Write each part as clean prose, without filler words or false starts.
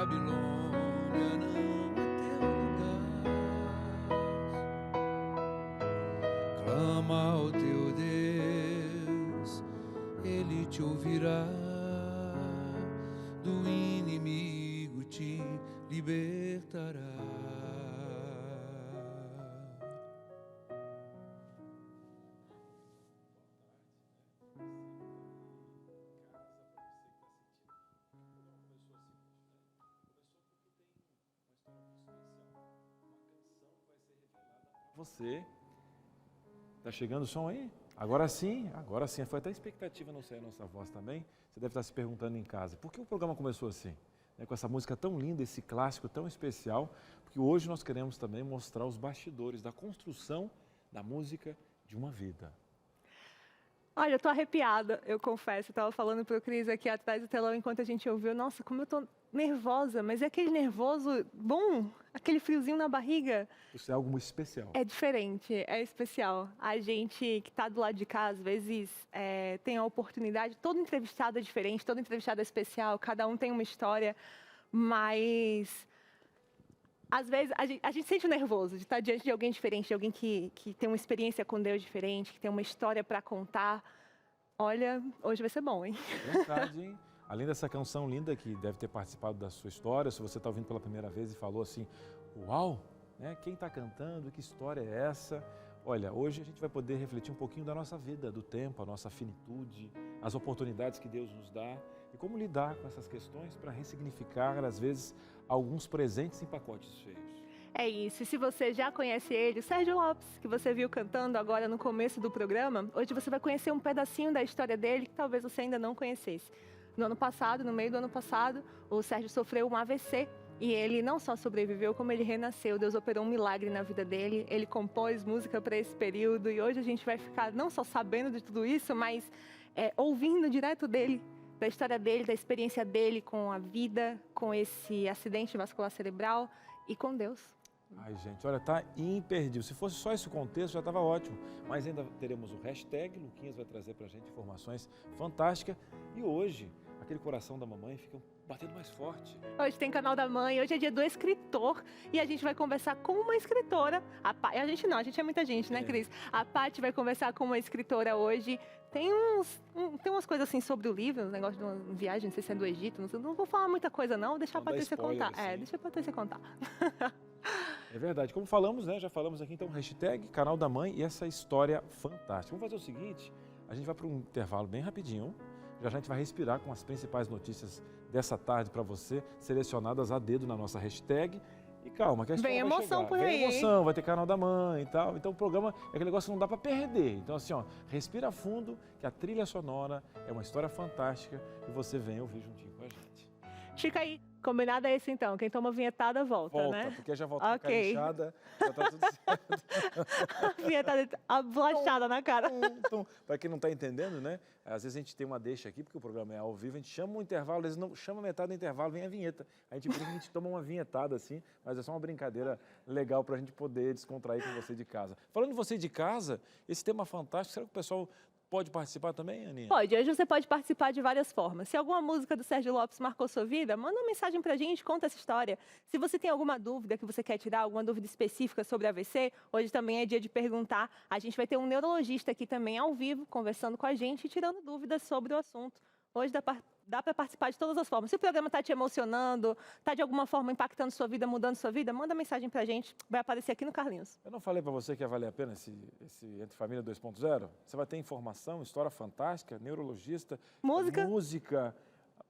Babilônia não é teu lugar. Clama ao teu Deus, Ele te ouvirá. Do inimigo te libertará. Você. Tá chegando o som aí? Agora sim. Foi até expectativa não sair a nossa voz também. Você deve estar se perguntando em casa, por que o programa começou assim? Com essa música tão linda, esse clássico tão especial, porque hoje nós queremos também mostrar os bastidores da construção da música de uma vida. Olha, eu tô arrepiada, eu confesso. Eu tava falando pro Cris aqui atrás do telão enquanto a gente ouviu. Nossa, como eu tô nervosa, mas é aquele nervoso bom, aquele friozinho na barriga. Isso é algo muito especial. É diferente, é especial. A gente que tá do lado de cá, às vezes, tem a oportunidade, todo entrevistado é diferente, todo entrevistado é especial, cada um tem uma história, mas às vezes a gente sente o nervoso de estar diante de alguém diferente, de alguém que tem uma experiência com Deus diferente, que tem uma história para contar. Olha, hoje vai ser bom, hein? Verdade, hein? Além dessa canção linda que deve ter participado da sua história, se você está ouvindo pela primeira vez e falou assim, uau, né? Quem está cantando, que história é essa? Olha, hoje a gente vai poder refletir um pouquinho da nossa vida, do tempo, a nossa finitude, as oportunidades que Deus nos dá e como lidar com essas questões para ressignificar, às vezes, alguns presentes em pacotes feios. É isso, e se você já conhece ele, o Sérgio Lopes, que você viu cantando agora no começo do programa, hoje você vai conhecer um pedacinho da história dele que talvez você ainda não conhecesse. No ano passado, no meio do ano passado, o Sérgio sofreu um AVC e ele não só sobreviveu, como ele renasceu. Deus operou um milagre na vida dele, ele compôs música para esse período e hoje a gente vai ficar não só sabendo de tudo isso, mas ouvindo direto dele, da história dele, da experiência dele com a vida, com esse acidente vascular cerebral e com Deus. Ai, gente, olha, tá imperdível. Se fosse só esse contexto, já estava ótimo. Mas ainda teremos o hashtag, Luquinhas vai trazer pra gente informações fantásticas. E hoje, aquele coração da mamãe fica batendo mais forte. Hoje tem Canal da Mãe, hoje é dia do escritor e a gente vai conversar com uma escritora. A gente é muita gente, né, Cris? A Paty vai conversar com uma escritora hoje. Tem umas coisas assim sobre o livro, um negócio de uma viagem, não sei se é do Egito, não vou falar muita coisa não, deixa a Patrícia contar. Assim. Deixa a Patrícia contar. É verdade, como falamos, né? Já falamos aqui, então, hashtag Canal da Mãe e essa história fantástica. Vamos fazer o seguinte, a gente vai para um intervalo bem rapidinho. Já a gente vai respirar com as principais notícias dessa tarde para você, selecionadas a dedo na nossa hashtag. E calma, que a história vem vai emoção chegar. por aí. Vem emoção, vai ter Canal da Mãe e tal. Então o programa é aquele negócio que não dá para perder. Então assim, ó, respira fundo, que a trilha sonora é uma história fantástica e você vem ouvir juntinho com a gente. Fica aí. Combinado é esse então. Quem toma vinhetada volta, né? Volta, porque já voltou com a inchada, já tá tudo certo. Vinhetada, a bolachada na cara. Para quem não está entendendo, né? Às vezes a gente tem uma deixa aqui, porque o programa é ao vivo, a gente chama um intervalo, eles não chamam metade do intervalo, vem a vinheta. A gente toma uma vinhetada assim, mas é só uma brincadeira legal para a gente poder descontrair com você de casa. Falando de você de casa, esse tema fantástico, será que o pessoal pode participar também, Aninha? Pode, hoje você pode participar de várias formas. Se alguma música do Sérgio Lopes marcou sua vida, manda uma mensagem pra gente, conta essa história. Se você tem alguma dúvida que você quer tirar, alguma dúvida específica sobre AVC, hoje também é dia de perguntar. A gente vai ter um neurologista aqui também ao vivo, conversando com a gente e tirando dúvidas sobre o assunto. Hoje dá para participar de todas as formas. Se o programa está te emocionando, está de alguma forma impactando sua vida, mudando sua vida, manda mensagem pra gente, vai aparecer aqui no Carlinhos. Eu não falei para você que ia valer a pena esse Entre Família 2.0? Você vai ter informação, história fantástica, neurologista, música,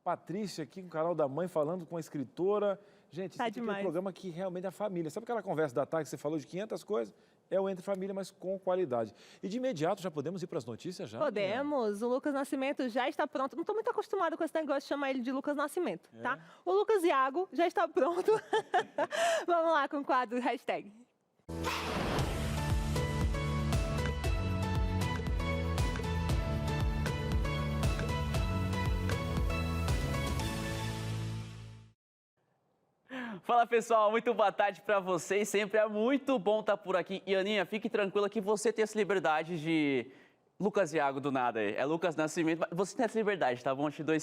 Patrícia aqui com o Canal da Mãe falando com a escritora. Gente, tá esse aqui é um programa que realmente é a família. Sabe aquela conversa da tarde que você falou de 500 coisas? É o Entre Família, mas com qualidade. E de imediato já podemos ir para as notícias já? Podemos. O Lucas Nascimento já está pronto. Não estou muito acostumado com esse negócio de chamar ele de Lucas Nascimento, tá? O Lucas Iago já está pronto. Vamos lá com o quadro hashtag. Fala pessoal, muito boa tarde para vocês, sempre é muito bom estar por aqui. E Aninha, fique tranquila que você tem essa liberdade de Lucas Iago do nada aí, é Lucas Nascimento, você tem essa liberdade, tá bom? Eu te dou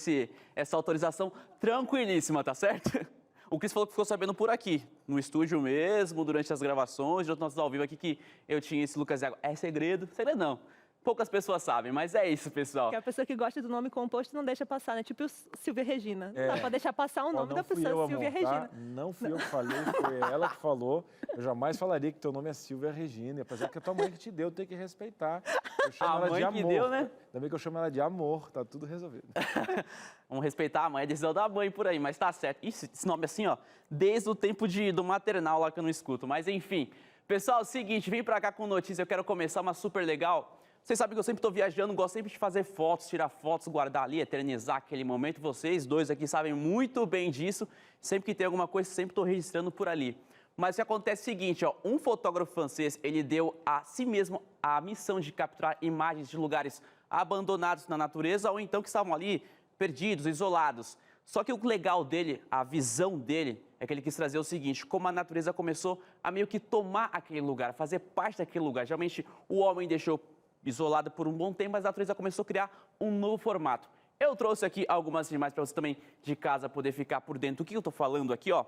essa autorização tranquilíssima, tá certo? O Cris falou que ficou sabendo por aqui, no estúdio mesmo, durante as gravações, durante nossos ao vivo aqui, que eu tinha esse Lucas Iago. É segredo? Segredo não. Poucas pessoas sabem, mas é isso, pessoal. Que a pessoa que gosta do nome composto não deixa passar, né? Tipo o Silvia Regina. Não dá pra deixar passar o nome da pessoa, Silvia Regina. Não fui eu que falei, foi ela que falou. Eu jamais falaria que teu nome é Silvia Regina, apesar que a tua mãe que te deu, tem que respeitar. Eu chamo A ela mãe de que amor. deu, né? Ainda bem que eu chamo ela de amor, tá tudo resolvido. Vamos respeitar a mãe, é decisão da mãe por aí, mas tá certo. Esse nome assim, ó, desde o tempo do maternal lá que eu não escuto. Mas enfim, pessoal, é o seguinte, vim pra cá com notícia, eu quero começar uma super legal. Vocês sabem que eu sempre estou viajando, gosto sempre de fazer fotos, tirar fotos, guardar ali, eternizar aquele momento. Vocês dois aqui sabem muito bem disso. Sempre que tem alguma coisa, sempre estou registrando por ali. Mas o que acontece é o seguinte, ó, um fotógrafo francês, ele deu a si mesmo a missão de capturar imagens de lugares abandonados na natureza ou então que estavam ali perdidos, isolados. Só que o legal dele, a visão dele, é que ele quis trazer o seguinte, como a natureza começou a meio que tomar aquele lugar, fazer parte daquele lugar. Geralmente o homem deixou isolado por um bom tempo, mas a natureza começou a criar um novo formato. Eu trouxe aqui algumas imagens para você também de casa poder ficar por dentro. O que eu estou falando aqui, ó?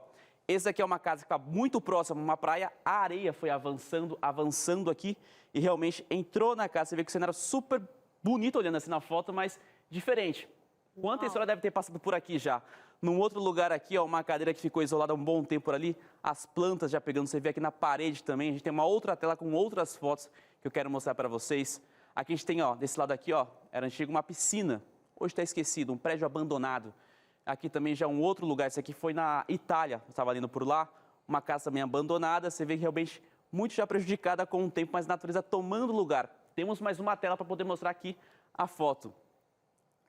Esse aqui é uma casa que está muito próxima a uma praia, a areia foi avançando aqui e realmente entrou na casa. Você vê que o cenário super bonito olhando assim na foto, mas diferente. Quanta história deve ter passado por aqui já. Num outro lugar aqui, ó, uma cadeira que ficou isolada há um bom tempo por ali, as plantas já pegando, você vê aqui na parede também. A gente tem uma outra tela com outras fotos que eu quero mostrar para vocês. Aqui a gente tem, ó, desse lado aqui, ó, era antigo uma piscina, hoje está esquecido, um prédio abandonado. Aqui também já um outro lugar, esse aqui foi na Itália, eu estava indo por lá, uma casa também abandonada, você vê que realmente muito já prejudicada com o tempo, mas a natureza tomando lugar. Temos mais uma tela para poder mostrar aqui a foto.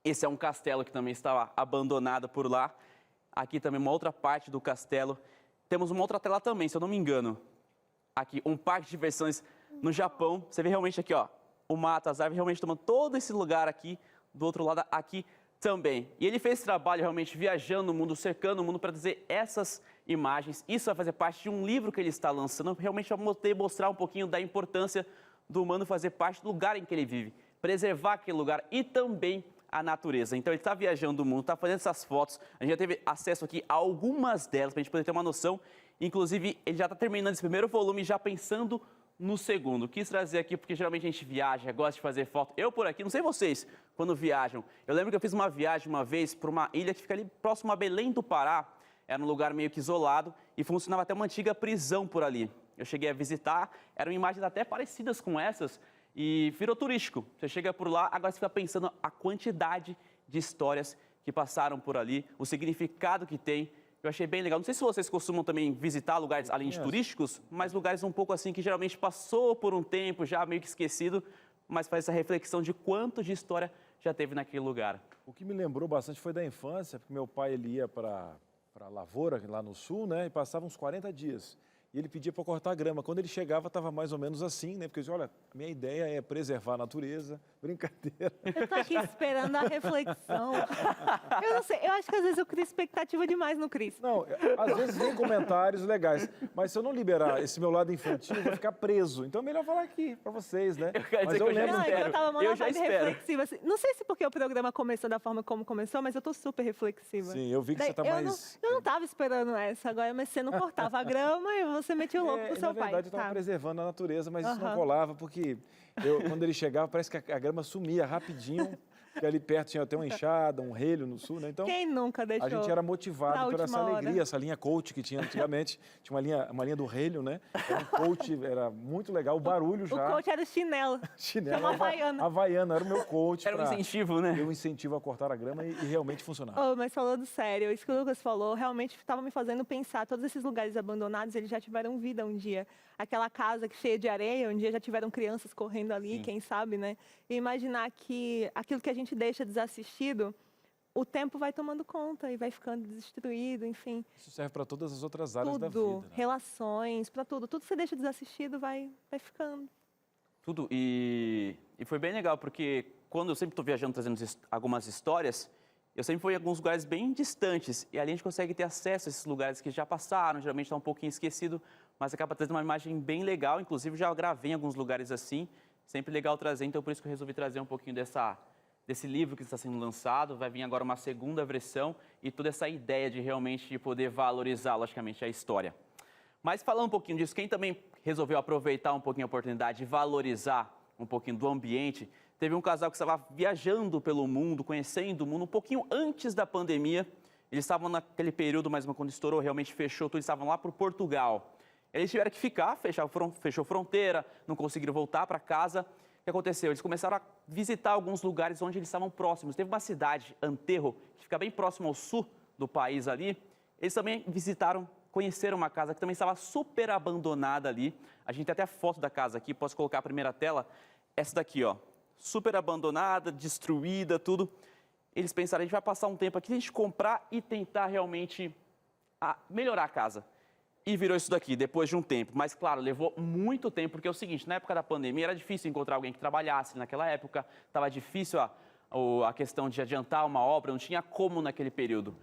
Esse é um castelo que também estava abandonado por lá. Aqui também uma outra parte do castelo. Temos uma outra tela também, se eu não me engano. Aqui, um parque de diversões no Japão. Você vê realmente aqui, ó, o mato, as árvores realmente tomando todo esse lugar aqui, do outro lado aqui também. E ele fez esse trabalho realmente viajando o mundo, cercando o mundo para trazer essas imagens. Isso vai fazer parte de um livro que ele está lançando, realmente para mostrar um pouquinho da importância do humano fazer parte do lugar em que ele vive, preservar aquele lugar e também a natureza. Então ele está viajando o mundo, está fazendo essas fotos, a gente já teve acesso aqui a algumas delas para a gente poder ter uma noção. Inclusive, ele já está terminando esse primeiro volume, já pensando no segundo. Quis trazer aqui porque geralmente a gente viaja, gosta de fazer foto. Eu por aqui, não sei vocês, quando viajam. Eu lembro que eu fiz uma viagem uma vez para uma ilha que fica ali próximo a Belém do Pará. Era um lugar meio que isolado e funcionava até uma antiga prisão por ali. Eu cheguei a visitar, eram imagens até parecidas com essas e virou turístico. Você chega por lá, agora você fica pensando a quantidade de histórias que passaram por ali, o significado que tem. Eu achei bem legal. Não sei se vocês costumam também visitar lugares, além de turísticos, mas lugares um pouco assim que geralmente passou por um tempo, já meio que esquecido, mas faz essa reflexão de quanto de história já teve naquele lugar. O que me lembrou bastante foi da infância, porque meu pai ele ia para a lavoura, lá no sul, né, e passava uns 40 dias. E ele pedia para cortar a grama. Quando ele chegava, estava mais ou menos assim, né? Porque eu disse, olha, a minha ideia é preservar a natureza, brincadeira. Eu tô aqui esperando a reflexão. Eu não sei, eu acho que às vezes eu crio expectativa demais no Cris. Não, às vezes vem comentários legais, mas se eu não liberar esse meu lado infantil, eu vou ficar preso. Então é melhor falar aqui para vocês, né? Eu quero mas dizer que eu já Não, espero. eu tava uma Eu já vibe espero. reflexiva. Assim. Não sei se porque o programa começou da forma como começou, mas eu tô super reflexiva. Sim, eu vi que você está mais... Eu não tava esperando essa agora, mas você não cortava a grama e você metia o louco pro seu na verdade, pai. eu estava Tá. preservando a natureza, mas isso não colava, porque quando ele chegava, parece que a grama sumia rapidinho, porque ali perto tinha até uma enxada, um relho no sul, né? Então, Quem nunca deixou? a gente era motivado por essa última alegria, hora? essa linha coach que tinha antigamente. Tinha uma linha do relho, né? Era um coach, era muito legal, o barulho já. O coach era o chinelo. Chinelo, Uma havaiana. Havaiana, era o meu coach. Era um incentivo, né? Deu um incentivo a cortar a grama e realmente funcionava. Oh, mas falando sério, isso que o Lucas falou realmente estava me fazendo pensar. Todos esses lugares abandonados, eles já tiveram vida um dia. Aquela casa cheia de areia, um dia já tiveram crianças correndo ali, Sim. quem sabe, né? E imaginar que aquilo que a gente deixa desassistido, o tempo vai tomando conta e vai ficando destruído, enfim. Isso serve para todas as outras áreas da vida. Tudo, Né? relações, para tudo. Tudo que você deixa desassistido vai ficando. Tudo. E foi bem legal, porque quando eu sempre estou viajando, trazendo algumas histórias, eu sempre fui em alguns lugares bem distantes. E ali a gente consegue ter acesso a esses lugares que já passaram, geralmente está um pouquinho esquecido, mas acaba trazendo uma imagem bem legal. Inclusive, já gravei em alguns lugares assim. Sempre legal trazer, então por isso que eu resolvi trazer um pouquinho dessa desse livro que está sendo lançado. Vai vir agora uma segunda versão e toda essa ideia de realmente poder valorizar, logicamente, a história. Mas falando um pouquinho disso, quem também resolveu aproveitar um pouquinho a oportunidade de valorizar um pouquinho do ambiente, teve um casal que estava viajando pelo mundo, conhecendo o mundo um pouquinho antes da pandemia. Eles estavam naquele período, mas quando estourou, realmente fechou tudo, eles estavam lá para o Portugal. Eles tiveram que ficar, fechou fronteira, não conseguiram voltar para casa. O que aconteceu? Eles começaram a visitar alguns lugares onde eles estavam próximos. Teve uma cidade, Anterro, que fica bem próximo ao sul do país ali. Eles também visitaram, conheceram uma casa que também estava super abandonada ali. A gente tem até a foto da casa aqui, posso colocar a primeira tela. Essa daqui, ó, super abandonada, destruída, tudo. Eles pensaram, a gente vai passar um tempo aqui, a gente comprar e tentar realmente melhorar a casa. E virou isso daqui, depois de um tempo. Mas, claro, levou muito tempo, porque é o seguinte, na época da pandemia era difícil encontrar alguém que trabalhasse naquela época, estava difícil a questão de adiantar uma obra, não tinha como naquele período.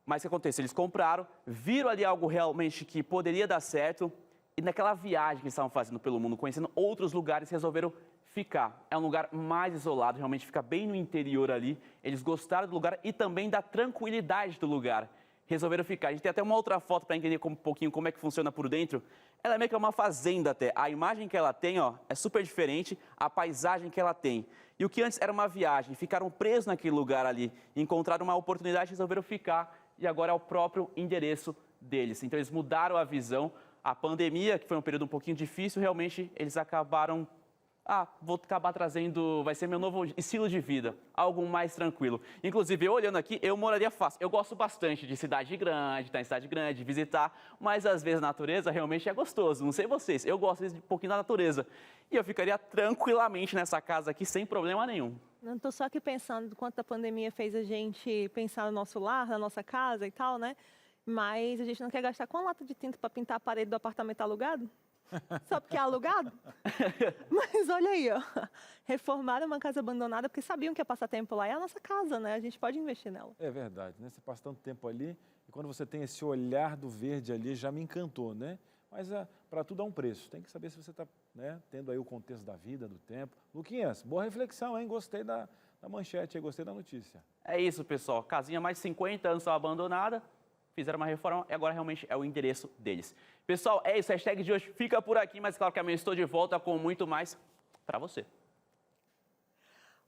Mas o que aconteceu? Eles compraram, viram ali algo realmente que poderia dar certo, e naquela viagem que eles estavam fazendo pelo mundo, conhecendo outros lugares, resolveram ficar. É um lugar mais isolado, realmente fica bem no interior ali. Eles gostaram do lugar e também da tranquilidade do lugar. Resolveram ficar. A gente tem até uma outra foto para entender um pouquinho como é que funciona por dentro. Ela é meio que uma fazenda até. A imagem que ela tem, ó, é super diferente, a paisagem que ela tem. E o que antes era uma viagem, ficaram presos naquele lugar ali, encontraram uma oportunidade, resolveram ficar e agora é o próprio endereço deles. Então eles mudaram a visão. A pandemia, que foi um período um pouquinho difícil, realmente eles acabaram vou acabar trazendo, vai ser meu novo estilo de vida, algo mais tranquilo. Inclusive, eu olhando aqui, eu moraria fácil. Eu gosto bastante de cidade grande, estar em cidade grande, visitar, mas às vezes a natureza realmente é gostoso. Não sei vocês, eu gosto de um pouquinho da natureza. E eu ficaria tranquilamente nessa casa aqui, sem problema nenhum. Não estou só aqui pensando do quanto a pandemia fez a gente pensar no nosso lar, na nossa casa e tal, né? Mas a gente não quer gastar com uma lata de tinta para pintar a parede do apartamento alugado? Só porque é alugado? Mas olha aí, ó. Reformaram uma casa abandonada porque sabiam que ia passar tempo lá. É a nossa casa, né? A gente pode investir nela. É verdade, né? Você passa tanto tempo ali e quando você tem esse olhar do verde ali, já me encantou, né? Mas para tudo há um preço. Tem que saber se você está, né, tendo aí o contexto da vida, do tempo. Luquinhas, boa reflexão, hein? Gostei da manchete, gostei da notícia. É isso, pessoal. Casinha mais de 50 anos estava abandonada. Fizeram uma reforma e agora realmente é o endereço deles. Pessoal, é isso. A hashtag de hoje fica por aqui, mas claro que amanhã estou de volta com muito mais para você.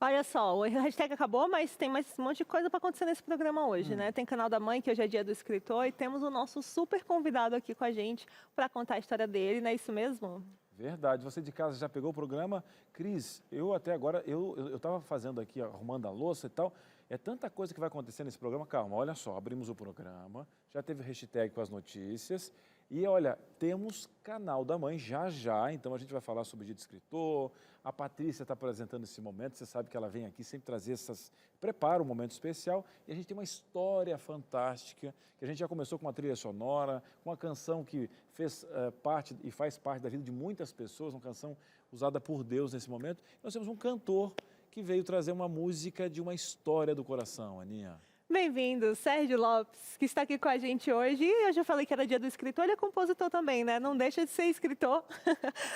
Olha só, o hashtag acabou, mas tem mais um monte de coisa para acontecer nesse programa hoje, né? Tem canal da mãe, que hoje é dia do escritor, e temos o nosso super convidado aqui com a gente para contar a história dele, não é isso mesmo? Verdade. Você de casa já pegou o programa? Cris, eu até agora, eu estava fazendo aqui, arrumando a louça e tal. É tanta coisa que vai acontecer nesse programa. Calma, olha só, abrimos o programa, já teve hashtag com as notícias. E olha, temos canal da mãe já, então a gente vai falar sobre o dia do escritor. A Patrícia está apresentando esse momento, você sabe que ela vem aqui sempre trazer prepara um momento especial. E a gente tem uma história fantástica, que a gente já começou com uma trilha sonora, com uma canção que fez parte e faz parte da vida de muitas pessoas, uma canção usada por Deus nesse momento. Nós temos um cantor que veio trazer uma música de uma história do coração, Aninha. Bem-vindo, Sérgio Lopes, que está aqui com a gente hoje. E eu já falei que era dia do escritor, ele é compositor também, né? Não deixa de ser escritor.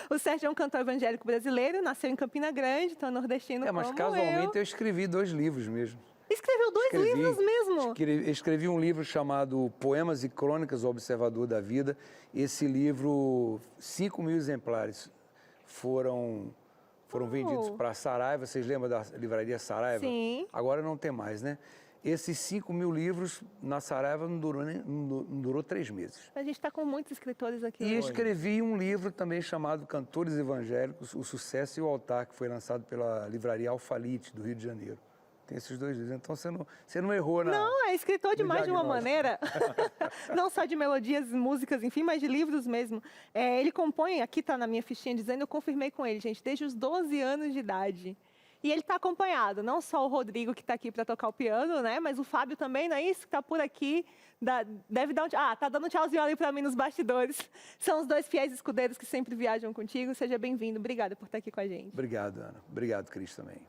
O Sérgio é um cantor evangélico brasileiro, nasceu em Campina Grande, então nordestino como eu. Mas casualmente eu escrevi 2 livros mesmo. Escreveu 2 livros mesmo? Escrevi um livro chamado Poemas e Crônicas, o Observador da Vida. Esse livro, 5.000 exemplares foram vendidos para Saraiva. Vocês lembram da livraria Saraiva? Sim. Agora não tem mais, né? Esses 5.000 livros na Saraiva não durou 3 meses. A gente está com muitos escritores aqui. E escrevi um livro também chamado Cantores Evangélicos, O Sucesso e o Altar, que foi lançado pela livraria Alfalite, do Rio de Janeiro. Tem esses 2 livros. Então você não errou na. Não, é escritor de mais de uma maneira. Não só de melodias, músicas, enfim, mas de livros mesmo. Ele compõe, aqui está na minha fichinha dizendo, eu confirmei com ele, gente, desde os 12 anos de idade. E ele está acompanhado, não só o Rodrigo, que está aqui para tocar o piano, né? Mas o Fábio também, não é isso? Que está por aqui. Deve dar tá dando um tchauzinho ali para mim nos bastidores. São os 2 fiéis escudeiros que sempre viajam contigo. Seja bem-vindo. Obrigada por estar aqui com a gente. Obrigado, Ana. Obrigado, Cris, também.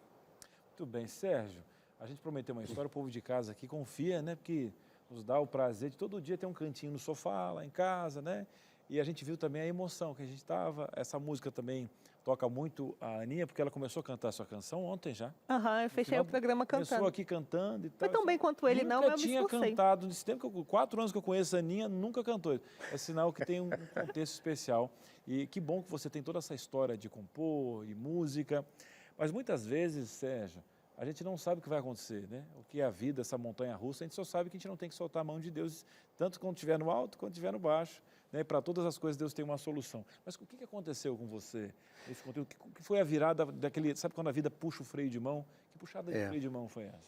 Muito bem, Sérgio. A gente prometeu uma história, o povo de casa aqui confia, né? Porque nos dá o prazer de todo dia ter um cantinho no sofá, lá em casa, né? E a gente viu também a emoção que a gente estava, essa música também toca muito a Aninha, porque ela começou a cantar sua canção ontem já. Aham, eu fechei o programa cantando. Começou aqui cantando e tal. Foi tão bem quanto ele, não, mas eu me tinha esforcei. cantado, nesse tempo, 4 anos que eu conheço a Aninha, nunca cantou. É sinal que tem um contexto especial. E que bom que você tem toda essa história de compor e música. Mas muitas vezes, Sérgio, a gente não sabe o que vai acontecer, né? O que é a vida, essa montanha-russa, a gente só sabe que a gente não tem que soltar a mão de Deus, tanto quando estiver no alto, quanto estiver no baixo. Né? Para todas as coisas, Deus tem uma solução. Mas o que aconteceu com você? Esse conteúdo, o que foi a virada daquele... Sabe quando a vida puxa o freio de mão? Que puxada de freio de mão foi essa?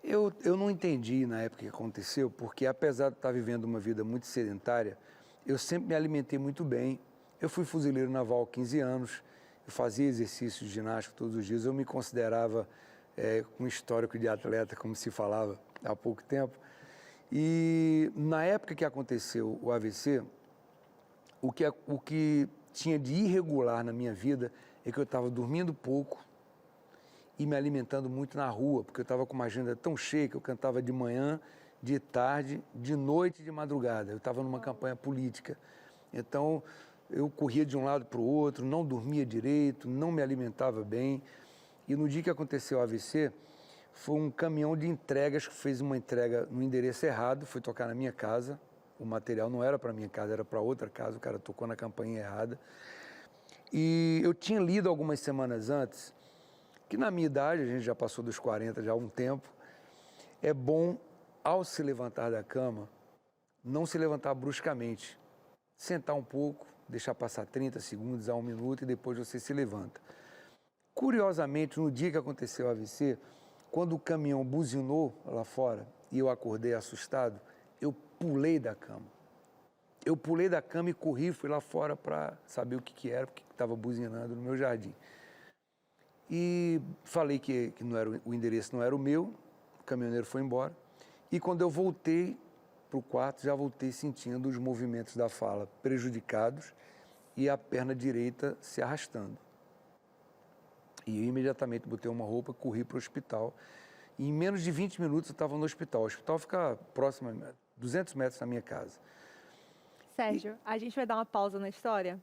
Eu não entendi na época que aconteceu, porque apesar de estar vivendo uma vida muito sedentária, eu sempre me alimentei muito bem. Eu fui fuzileiro naval há 15 anos, eu fazia exercício de ginástica todos os dias, eu me considerava com histórico de atleta, como se falava há pouco tempo. E na época que aconteceu o AVC, o que tinha de irregular na minha vida é que eu estava dormindo pouco e me alimentando muito na rua, porque eu estava com uma agenda tão cheia que eu cantava de manhã, de tarde, de noite e de madrugada. Eu estava numa campanha política. Então, eu corria de um lado para o outro, não dormia direito, não me alimentava bem. E no dia que aconteceu o AVC, foi um caminhão de entregas que fez uma entrega no endereço errado, foi tocar na minha casa. O material não era para minha casa, era para outra casa, o cara tocou na campainha errada. E eu tinha lido algumas semanas antes que na minha idade, a gente já passou dos 40 já há um tempo, é bom, ao se levantar da cama, não se levantar bruscamente. Sentar um pouco, deixar passar 30 segundos a 1 minuto e depois você se levanta. Curiosamente, no dia que aconteceu o AVC, quando o caminhão buzinou lá fora e eu acordei assustado, eu pulei da cama. Eu pulei da cama e corri, fui lá fora para saber o que era, porque estava buzinando no meu jardim. E falei que não era, o endereço não era o meu, o caminhoneiro foi embora. E quando eu voltei para o quarto, já voltei sentindo os movimentos da fala prejudicados e a perna direita se arrastando. E eu imediatamente botei uma roupa, corri para o hospital. E em menos de 20 minutos eu estava no hospital. O hospital fica próximo, 200 metros da minha casa. Sérgio, a gente vai dar uma pausa na história.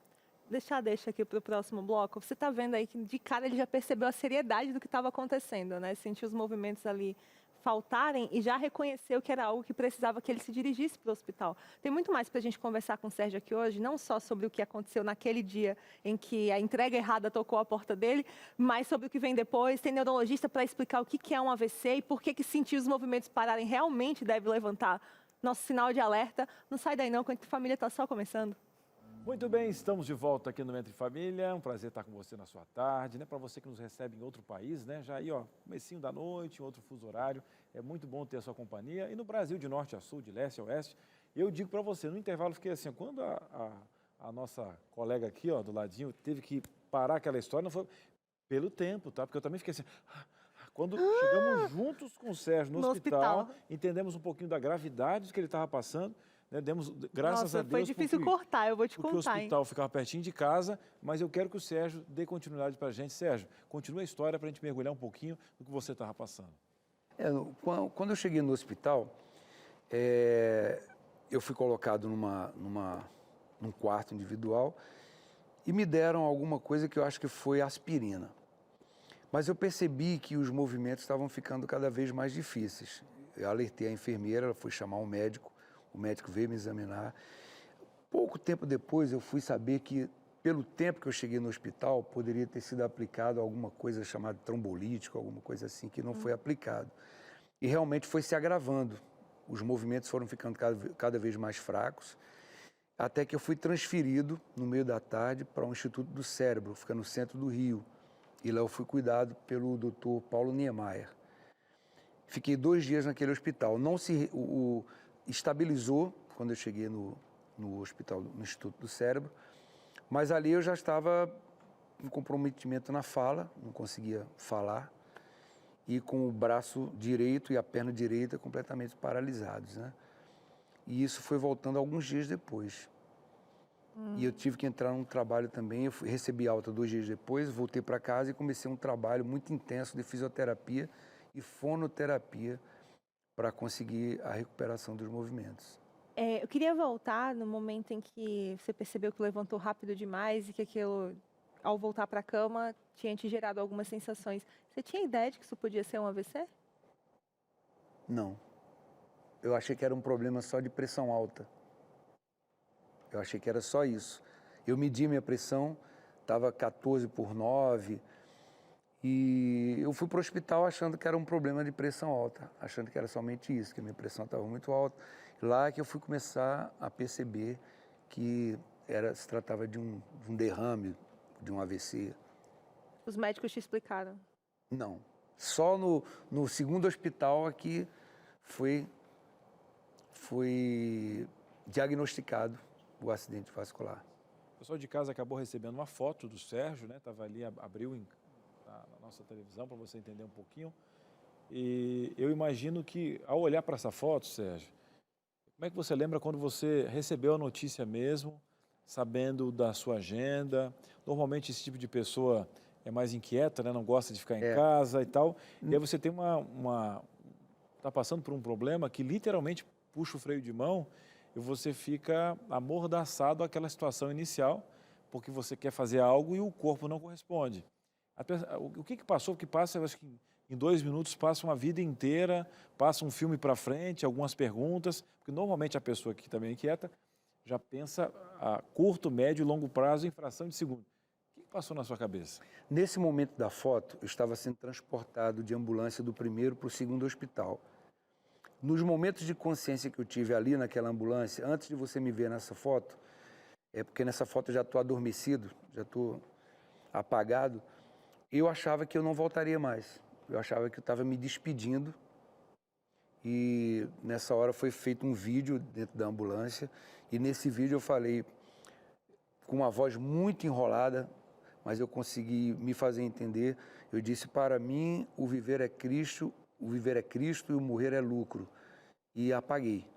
Deixa aqui para o próximo bloco. Você está vendo aí que de cara ele já percebeu a seriedade do que estava acontecendo, né? Sentiu os movimentos ali faltarem e já reconheceu que era algo que precisava que ele se dirigisse para o hospital. Tem muito mais para a gente conversar com o Sérgio aqui hoje, não só sobre o que aconteceu naquele dia em que a entrega errada tocou a porta dele, mas sobre o que vem depois. Tem neurologista para explicar o que é um AVC e por que sentir os movimentos pararem realmente deve levantar nosso sinal de alerta. Não sai daí não, que a família está só começando. Muito bem, estamos de volta aqui no Entre Família. É um prazer estar com você na sua tarde, né? Para você que nos recebe em outro país, né? Já aí, ó, comecinho da noite, outro fuso horário. É muito bom ter a sua companhia. E no Brasil, de norte a sul, de leste a oeste, eu digo para você, no intervalo fiquei assim, quando a nossa colega aqui, ó, do ladinho, teve que parar aquela história, não foi pelo tempo, tá? Porque eu também fiquei assim... Quando chegamos juntos com o Sérgio no hospital, entendemos um pouquinho da gravidade do que ele estava passando, né? Demos graças a Deus. Foi difícil cortar, eu vou te contar. Porque o hospital ficava pertinho de casa, mas eu quero que o Sérgio dê continuidade para a gente. Sérgio, continua a história para a gente mergulhar um pouquinho no que você estava passando. Quando eu cheguei no hospital, eu fui colocado num quarto individual e me deram alguma coisa que eu acho que foi aspirina. Mas eu percebi que os movimentos estavam ficando cada vez mais difíceis. Eu alertei a enfermeira, ela foi chamar um médico, o médico veio me examinar. Pouco tempo depois eu fui saber que, pelo tempo que eu cheguei no hospital, poderia ter sido aplicado alguma coisa chamada trombolítico, alguma coisa assim, que não foi aplicado. E realmente foi se agravando. Os movimentos foram ficando cada vez mais fracos, até que eu fui transferido, no meio da tarde, para o Instituto do Cérebro, fica no centro do Rio. E lá eu fui cuidado pelo Dr. Paulo Niemeyer. Fiquei 2 dias naquele hospital. Não se estabilizou quando eu cheguei no hospital, no Instituto do Cérebro, mas ali eu já estava com comprometimento na fala, não conseguia falar, e com o braço direito e a perna direita completamente paralisados, né? E isso foi voltando alguns dias depois. E eu tive que entrar num trabalho também, recebi alta 2 dias depois, voltei para casa e comecei um trabalho muito intenso de fisioterapia e fonoterapia para conseguir a recuperação dos movimentos. Eu queria voltar no momento em que você percebeu que levantou rápido demais e que aquilo ao voltar para a cama, tinha te gerado algumas sensações. Você tinha ideia de que isso podia ser um AVC? Não. Eu achei que era um problema só de pressão alta. Eu achei que era só isso. Eu medi minha pressão, estava 14/9, e eu fui para o hospital achando que era um problema de pressão alta, achando que era somente isso, que a minha pressão estava muito alta. Lá que eu fui começar a perceber que se tratava de um derrame, de um AVC. Os médicos te explicaram? Não. Só no segundo hospital aqui foi diagnosticado o acidente vascular. O pessoal de casa acabou recebendo uma foto do Sérgio, né? Estava ali, abriu na nossa televisão para você entender um pouquinho. E eu imagino que, ao olhar para essa foto, Sérgio, como é que você lembra quando você recebeu a notícia mesmo, sabendo da sua agenda? Normalmente esse tipo de pessoa é mais inquieta, né? Não gosta de ficar em casa e tal. E aí você tem está passando por um problema que literalmente puxa o freio de mão e você fica amordaçado àquela situação inicial, porque você quer fazer algo e o corpo não corresponde. O que passou, o que passa, eu acho que em 2 minutos passa uma vida inteira, passa um filme para frente, algumas perguntas, porque normalmente a pessoa que também é inquieta já pensa a curto, médio e longo prazo em fração de segundo. O que passou na sua cabeça? Nesse momento da foto, eu estava sendo transportado de ambulância do primeiro para o segundo hospital. Nos momentos de consciência que eu tive ali naquela ambulância, antes de você me ver nessa foto, porque nessa foto eu já estou adormecido, já estou apagado, eu achava que eu não voltaria mais. Eu achava que eu estava me despedindo e nessa hora foi feito um vídeo dentro da ambulância e nesse vídeo eu falei com uma voz muito enrolada, mas eu consegui me fazer entender. Eu disse: para mim o viver é Cristo e o morrer é lucro. E apaguei.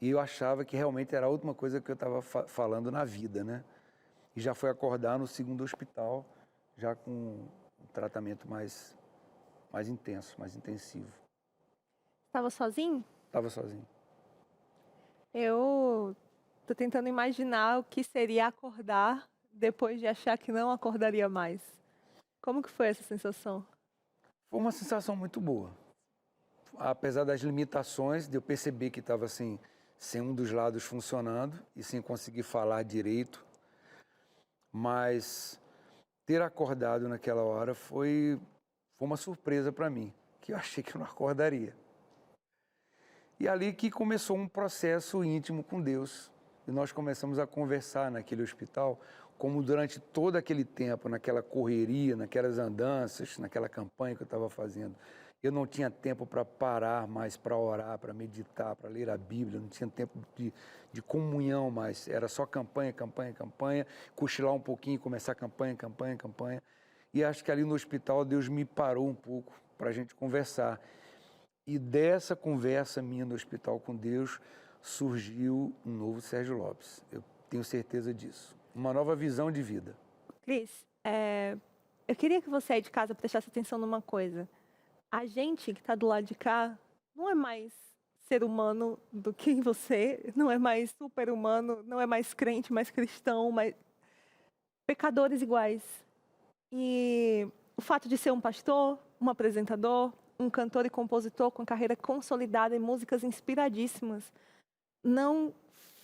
E eu achava que realmente era a última coisa que eu estava falando na vida, né? E já fui acordar no segundo hospital, já com um tratamento mais intenso, mais intensivo. Estava sozinho? Estava sozinho. Eu tô tentando imaginar o que seria acordar depois de achar que não acordaria mais. Como que foi essa sensação? Foi uma sensação muito boa. Apesar das limitações, de eu perceber que estava assim, sem um dos lados funcionando e sem conseguir falar direito. Mas ter acordado naquela hora foi uma surpresa para mim, que eu achei que eu não acordaria. E ali que começou um processo íntimo com Deus. E nós começamos a conversar naquele hospital, como durante todo aquele tempo, naquela correria, naquelas andanças, naquela campanha que eu estava fazendo, eu não tinha tempo para parar mais, para orar, para meditar, para ler a Bíblia, não tinha tempo de comunhão mais, era só campanha, cochilar um pouquinho, começar campanha. E acho que ali no hospital Deus me parou um pouco para a gente conversar. E dessa conversa minha no hospital com Deus, surgiu um novo Sérgio Lopes. Eu tenho certeza disso. Uma nova visão de vida. Cris, eu queria que você aí de casa prestasse atenção numa coisa. A gente que está do lado de cá não é mais ser humano do que você, não é mais super-humano, não é mais crente, mais cristão, mais pecadores iguais. E o fato de ser um pastor, um apresentador, um cantor e compositor com carreira consolidada e músicas inspiradíssimas, não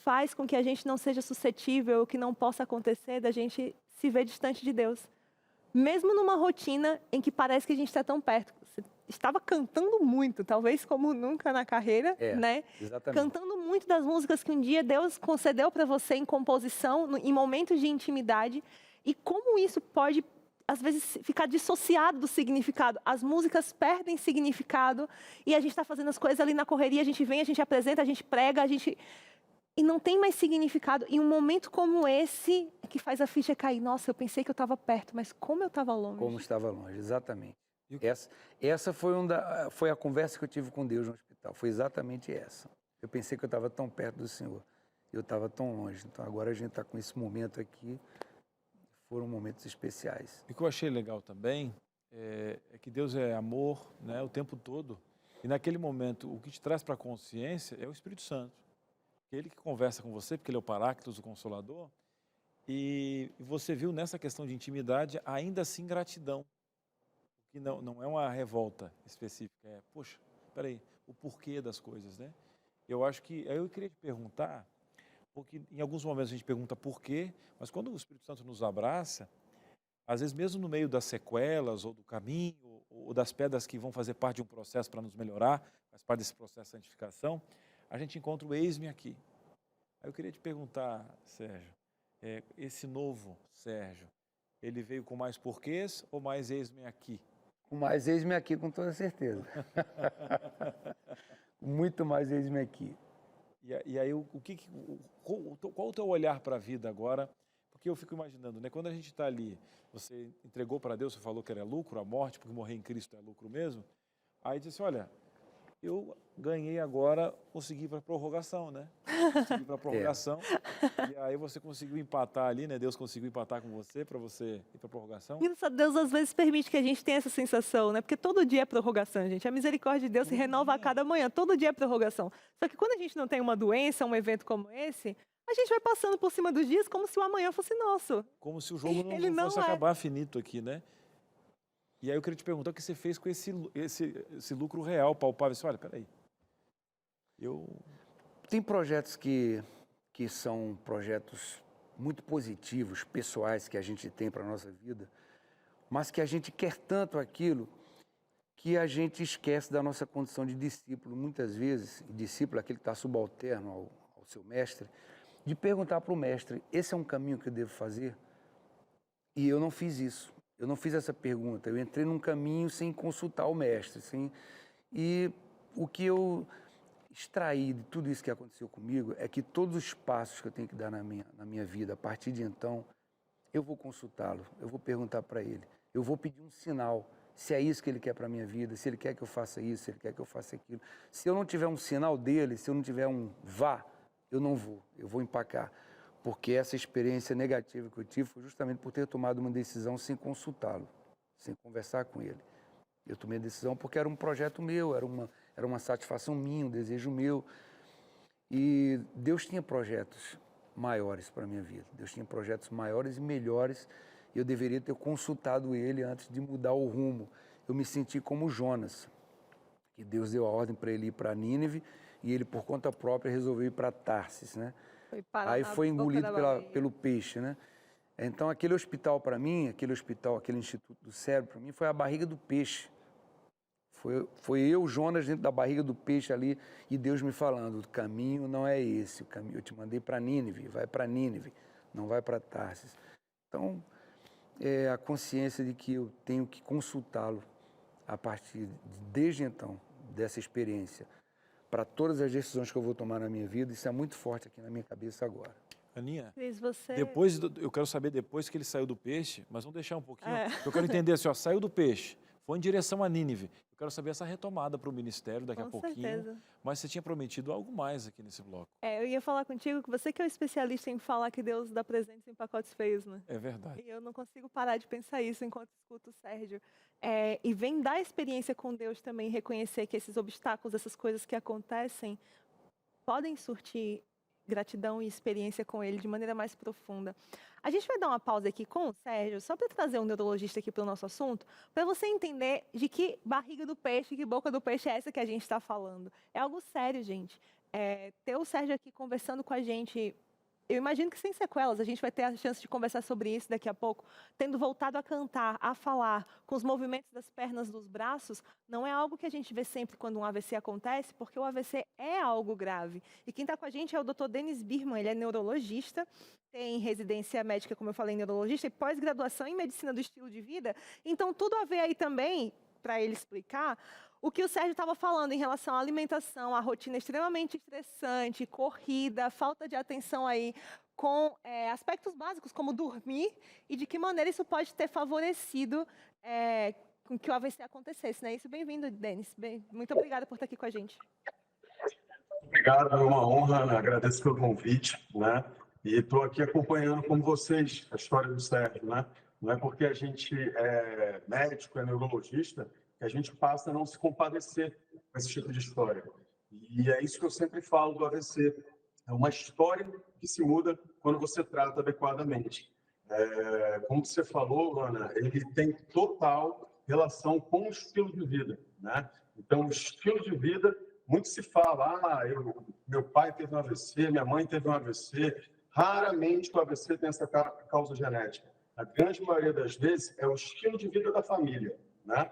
faz com que a gente não seja suscetível, que não possa acontecer da gente se ver distante de Deus. Mesmo numa rotina em que parece que a gente está tão perto. Você estava cantando muito, talvez como nunca na carreira, né? Exatamente. Cantando muito das músicas que um dia Deus concedeu para você em composição, em momentos de intimidade. E como isso pode, às vezes, ficar dissociado do significado. As músicas perdem significado e a gente está fazendo as coisas ali na correria, a gente vem, a gente apresenta, a gente prega, e não tem mais significado. E um momento como esse é que faz a ficha cair. Nossa, eu pensei que eu estava perto, mas como eu estava longe. Como estava longe, exatamente. Essa foi a conversa que eu tive com Deus no hospital. Foi exatamente essa. Eu pensei que eu estava tão perto do Senhor. Eu estava tão longe. Então agora a gente está com esse momento aqui. Foram momentos especiais. E o que eu achei legal também é que Deus é amor, né, o tempo todo. E naquele momento, o que te traz para a consciência é o Espírito Santo. Ele que conversa com você, porque ele é o Paráclitos, o Consolador. E você viu nessa questão de intimidade, ainda assim, gratidão. Que não é uma revolta específica, é, poxa, peraí, o porquê das coisas, né? Eu acho que, eu queria te perguntar, porque em alguns momentos a gente pergunta por quê, mas quando o Espírito Santo nos abraça, às vezes mesmo no meio das sequelas, ou do caminho, ou das pedras que vão fazer parte de um processo para nos melhorar, faz parte desse processo de santificação, a gente encontra o eis-me aqui. Aí eu queria te perguntar, Sérgio, esse novo Sérgio, ele veio com mais porquês ou mais eis-me aqui? Mais eis-me aqui, com toda certeza. Muito mais eis-me aqui. E aí, qual o teu olhar para a vida agora? Porque eu fico imaginando, né? Quando a gente está ali, você entregou para Deus, você falou que era lucro, a morte, porque morrer em Cristo é lucro mesmo. Aí disse, olha, eu ganhei agora, consegui para a prorrogação, né? Consegui para a prorrogação. E aí você conseguiu empatar ali, né? Deus conseguiu empatar com você para você ir para a prorrogação. E Deus às vezes permite que a gente tenha essa sensação, né? Porque todo dia é prorrogação, gente. A misericórdia de Deus se renova a cada manhã, todo dia é prorrogação. Só que quando a gente não tem uma doença, um evento como esse, a gente vai passando por cima dos dias como se o amanhã fosse nosso. Como se o jogo Ele não não fosse é. acabar finito aqui, né? E aí eu queria te perguntar o que você fez com esse lucro real, palpável. Você, olha, peraí, Tem projetos que são projetos muito positivos, pessoais, que a gente tem para a nossa vida, mas que a gente quer tanto aquilo que a gente esquece da nossa condição de discípulo. Muitas vezes, discípulo é aquele que está subalterno ao seu mestre, de perguntar para o mestre, esse é um caminho que eu devo fazer? E eu não fiz isso. Eu não fiz essa pergunta. Eu entrei num caminho sem consultar o mestre. E o que eu extraí de tudo isso que aconteceu comigo é que todos os passos que eu tenho que dar na minha vida, a partir de então, eu vou consultá-lo, eu vou perguntar para ele, eu vou pedir um sinal, se é isso que ele quer para a minha vida, se ele quer que eu faça isso, se ele quer que eu faça aquilo. Se eu não tiver um sinal dele, se eu não tiver um vá, eu não vou, eu vou empacar. Porque essa experiência negativa que eu tive foi justamente por ter tomado uma decisão sem consultá-lo, sem conversar com ele. Eu tomei a decisão porque era um projeto meu, era uma satisfação minha, um desejo meu. E Deus tinha projetos maiores para a minha vida. Deus tinha projetos maiores e melhores. E eu deveria ter consultado ele antes de mudar o rumo. Eu me senti como Jonas, que Deus deu a ordem para ele ir para Nínive e ele, por conta própria, resolveu ir para Tarsis, né? Aí foi engolido pelo peixe, né? Então, aquele hospital para mim, aquele Instituto do Cérebro para mim, foi a barriga do peixe. Foi eu, Jonas, dentro da barriga do peixe ali, e Deus me falando, o caminho não é esse, o caminho, eu te mandei para Nínive, vai para Nínive, não vai para Tarsis. Então, é a consciência de que eu tenho que consultá-lo desde então, dessa experiência, para todas as decisões que eu vou tomar na minha vida. Isso é muito forte aqui na minha cabeça agora. Aninha, Cris, você... eu quero saber depois que ele saiu do peixe, mas vamos deixar um pouquinho. Eu quero entender assim, saiu do peixe, foi em direção a Nínive. Eu quero saber essa retomada para o ministério daqui a pouquinho. Certeza. Mas você tinha prometido algo mais aqui nesse bloco. Eu ia falar contigo que você que é o especialista em falar que Deus dá presentes em pacotes feios, né? É verdade. E eu não consigo parar de pensar isso enquanto escuto o Sérgio. E vem da experiência com Deus também reconhecer que esses obstáculos, essas coisas que acontecem, podem surtir gratidão e experiência com Ele de maneira mais profunda. A gente vai dar uma pausa aqui com o Sérgio, só para trazer um neurologista aqui para o nosso assunto, para você entender de que barriga do peixe, que boca do peixe é essa que a gente está falando. É algo sério, gente. Ter o Sérgio aqui conversando com a gente, eu imagino que sem sequelas, a gente vai ter a chance de conversar sobre isso daqui a pouco, tendo voltado a cantar, a falar, com os movimentos das pernas, dos braços, não é algo que a gente vê sempre quando um AVC acontece, porque o AVC é algo grave. E quem está com a gente é o Dr. Denis Birman, ele é neurologista, tem residência médica, como eu falei, neurologista, e pós-graduação em medicina do estilo de vida. Então, tudo a ver aí também, para ele explicar, o que o Sérgio estava falando em relação à alimentação, à rotina extremamente estressante, corrida, falta de atenção aí com aspectos básicos como dormir e de que maneira isso pode ter favorecido com que o AVC acontecesse, né? Isso, bem-vindo, Denis. Muito obrigada por estar aqui com a gente. Obrigado, é uma honra, né? Agradeço pelo convite, né? E estou aqui acompanhando com vocês a história do Sérgio, né? Não é porque a gente é médico, é neurologista, que a gente passa a não se compadecer com esse tipo de história. E é isso que eu sempre falo do AVC. É uma história que se muda quando você trata adequadamente. Como você falou, Ana, ele tem total relação com o estilo de vida, né? Então, o estilo de vida, muito se fala, meu pai teve um AVC, minha mãe teve um AVC. Raramente o AVC tem essa causa genética. A grande maioria das vezes é o estilo de vida da família, né?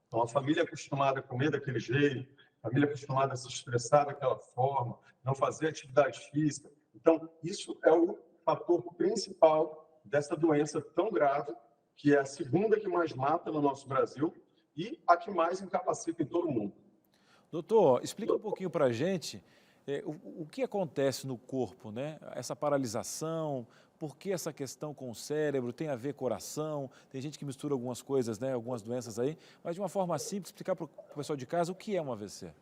Então, a família é acostumada a comer daquele jeito, a família é acostumada a se estressar daquela forma, não fazer atividade física. Então, isso é o fator principal dessa doença tão grave, que é a segunda que mais mata no nosso Brasil e a que mais incapacita em todo o mundo. Doutor, explica um pouquinho para a gente o que acontece no corpo, né? Essa paralisação, por que essa questão com o cérebro, tem a ver com coração, tem gente que mistura algumas coisas, né? Algumas doenças aí, mas de uma forma simples, explicar para o pessoal de casa o que é um AVC.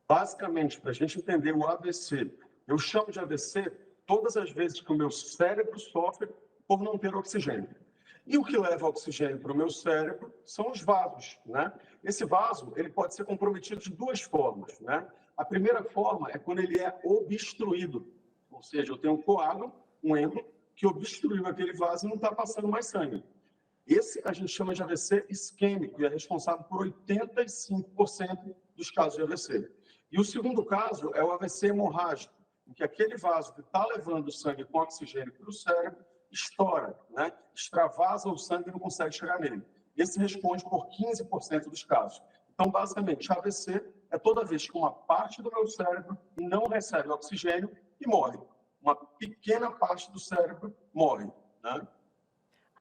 Basicamente, para a gente entender o AVC, eu chamo de AVC todas as vezes que o meu cérebro sofre por não ter oxigênio. E o que leva oxigênio para o meu cérebro são os vasos, né? Esse vaso, ele pode ser comprometido de duas formas, né? A primeira forma é quando ele é obstruído, ou seja, eu tenho um coágulo, um êmbolo, que obstruiu aquele vaso e não está passando mais sangue. Esse a gente chama de AVC isquêmico e é responsável por 85% dos casos de AVC. E o segundo caso é o AVC hemorrágico, em que aquele vaso que está levando o sangue com oxigênio para o cérebro estoura, né? Extravasa o sangue e não consegue chegar nele. Esse responde por 15% dos casos. Então, basicamente, AVC é toda vez que uma parte do meu cérebro não recebe oxigênio e morre. Uma pequena parte do cérebro morre, né?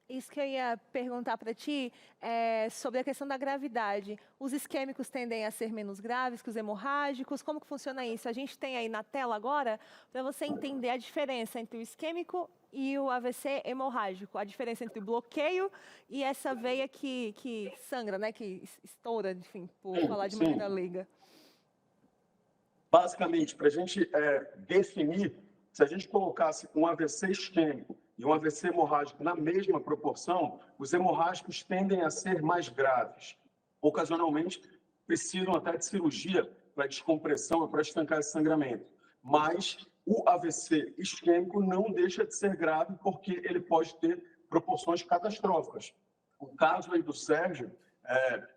Isso que eu ia perguntar para ti é sobre a questão da gravidade. Os isquêmicos tendem a ser menos graves que os hemorrágicos. Como que funciona isso? A gente tem aí na tela agora para você entender a diferença entre o isquêmico e o AVC hemorrágico. A diferença entre o bloqueio e essa veia que sangra, né? Que estoura, enfim, por falar de maneira leiga. Basicamente, para a gente definir, se a gente colocasse um AVC isquêmico e um AVC hemorrágico na mesma proporção, os hemorrágicos tendem a ser mais graves. Ocasionalmente, precisam até de cirurgia para descompressão ou para estancar esse sangramento. Mas o AVC isquêmico não deixa de ser grave porque ele pode ter proporções catastróficas. O caso aí do Sérgio,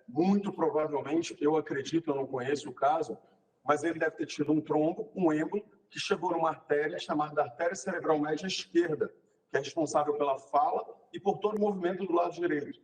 muito provavelmente, eu acredito, eu não conheço o caso, mas ele deve ter tido um trombo, um êmbolo, que chegou numa artéria chamada artéria cerebral média esquerda, que é responsável pela fala e por todo o movimento do lado direito.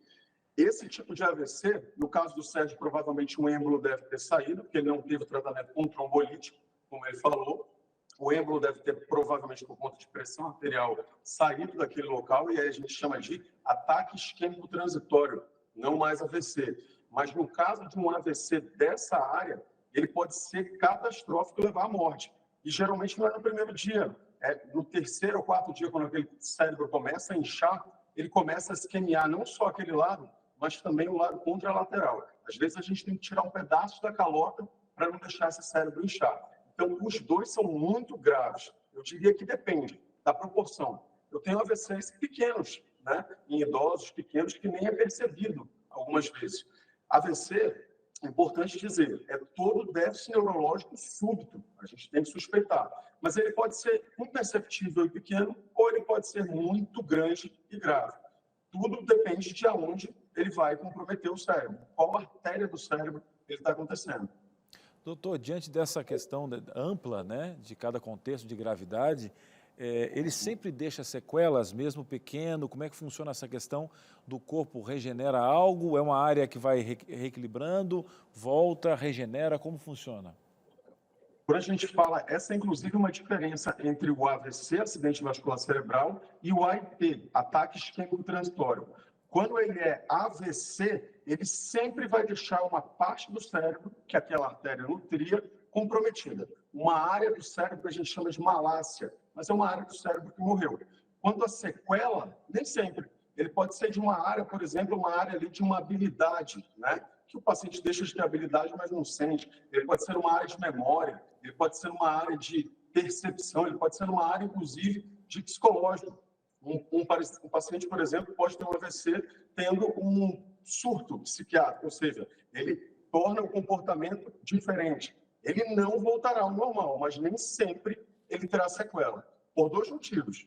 Esse tipo de AVC, no caso do Sérgio, provavelmente um êmbolo deve ter saído, porque ele não teve tratamento com trombolítico, como ele falou. O êmbolo deve ter, provavelmente, por conta de pressão arterial, saído daquele local, e aí a gente chama de ataque isquêmico transitório, não mais AVC. Mas no caso de um AVC dessa área, ele pode ser catastrófico e levar à morte. E geralmente não é no primeiro dia, é no terceiro ou quarto dia, quando aquele cérebro começa a inchar, ele começa a isquemiar não só aquele lado, mas também o lado contralateral. Às vezes a gente tem que tirar um pedaço da calota para não deixar esse cérebro inchar. Então, os dois são muito graves. Eu diria que depende da proporção. Eu tenho AVCs pequenos, né? Em idosos pequenos, que nem é percebido algumas vezes. AVC, é importante dizer, é todo déficit neurológico súbito. A gente tem que suspeitar. Mas ele pode ser imperceptível e pequeno, ou ele pode ser muito grande e grave. Tudo depende de aonde ele vai comprometer o cérebro. Qual artéria do cérebro ele está acontecendo. Doutor, diante dessa questão ampla, né, de cada contexto de gravidade, ele sempre deixa sequelas, mesmo pequeno? Como é que funciona essa questão do corpo? Regenera algo? É uma área que vai reequilibrando, volta, regenera? Como funciona? Quando a gente fala, essa é inclusive uma diferença entre o AVC, acidente vascular cerebral, e o AIT, ataque isquêmico transitório. Quando ele é AVC, ele sempre vai deixar uma parte do cérebro, que aquela artéria nutria, comprometida. Uma área do cérebro que a gente chama de malácia, mas é uma área do cérebro que morreu. Quando a sequela, nem sempre. Ele pode ser de uma área, por exemplo, uma área ali de uma habilidade, né? Que o paciente deixa de ter habilidade, mas não sente. Ele pode ser uma área de memória, ele pode ser uma área de percepção, ele pode ser uma área, inclusive, de psicológico. Um paciente, por exemplo, pode ter um AVC tendo um surto psiquiátrico, ou seja, ele torna o comportamento diferente. ele não voltará ao normal, mas nem sempre ele terá sequela, por 2 motivos.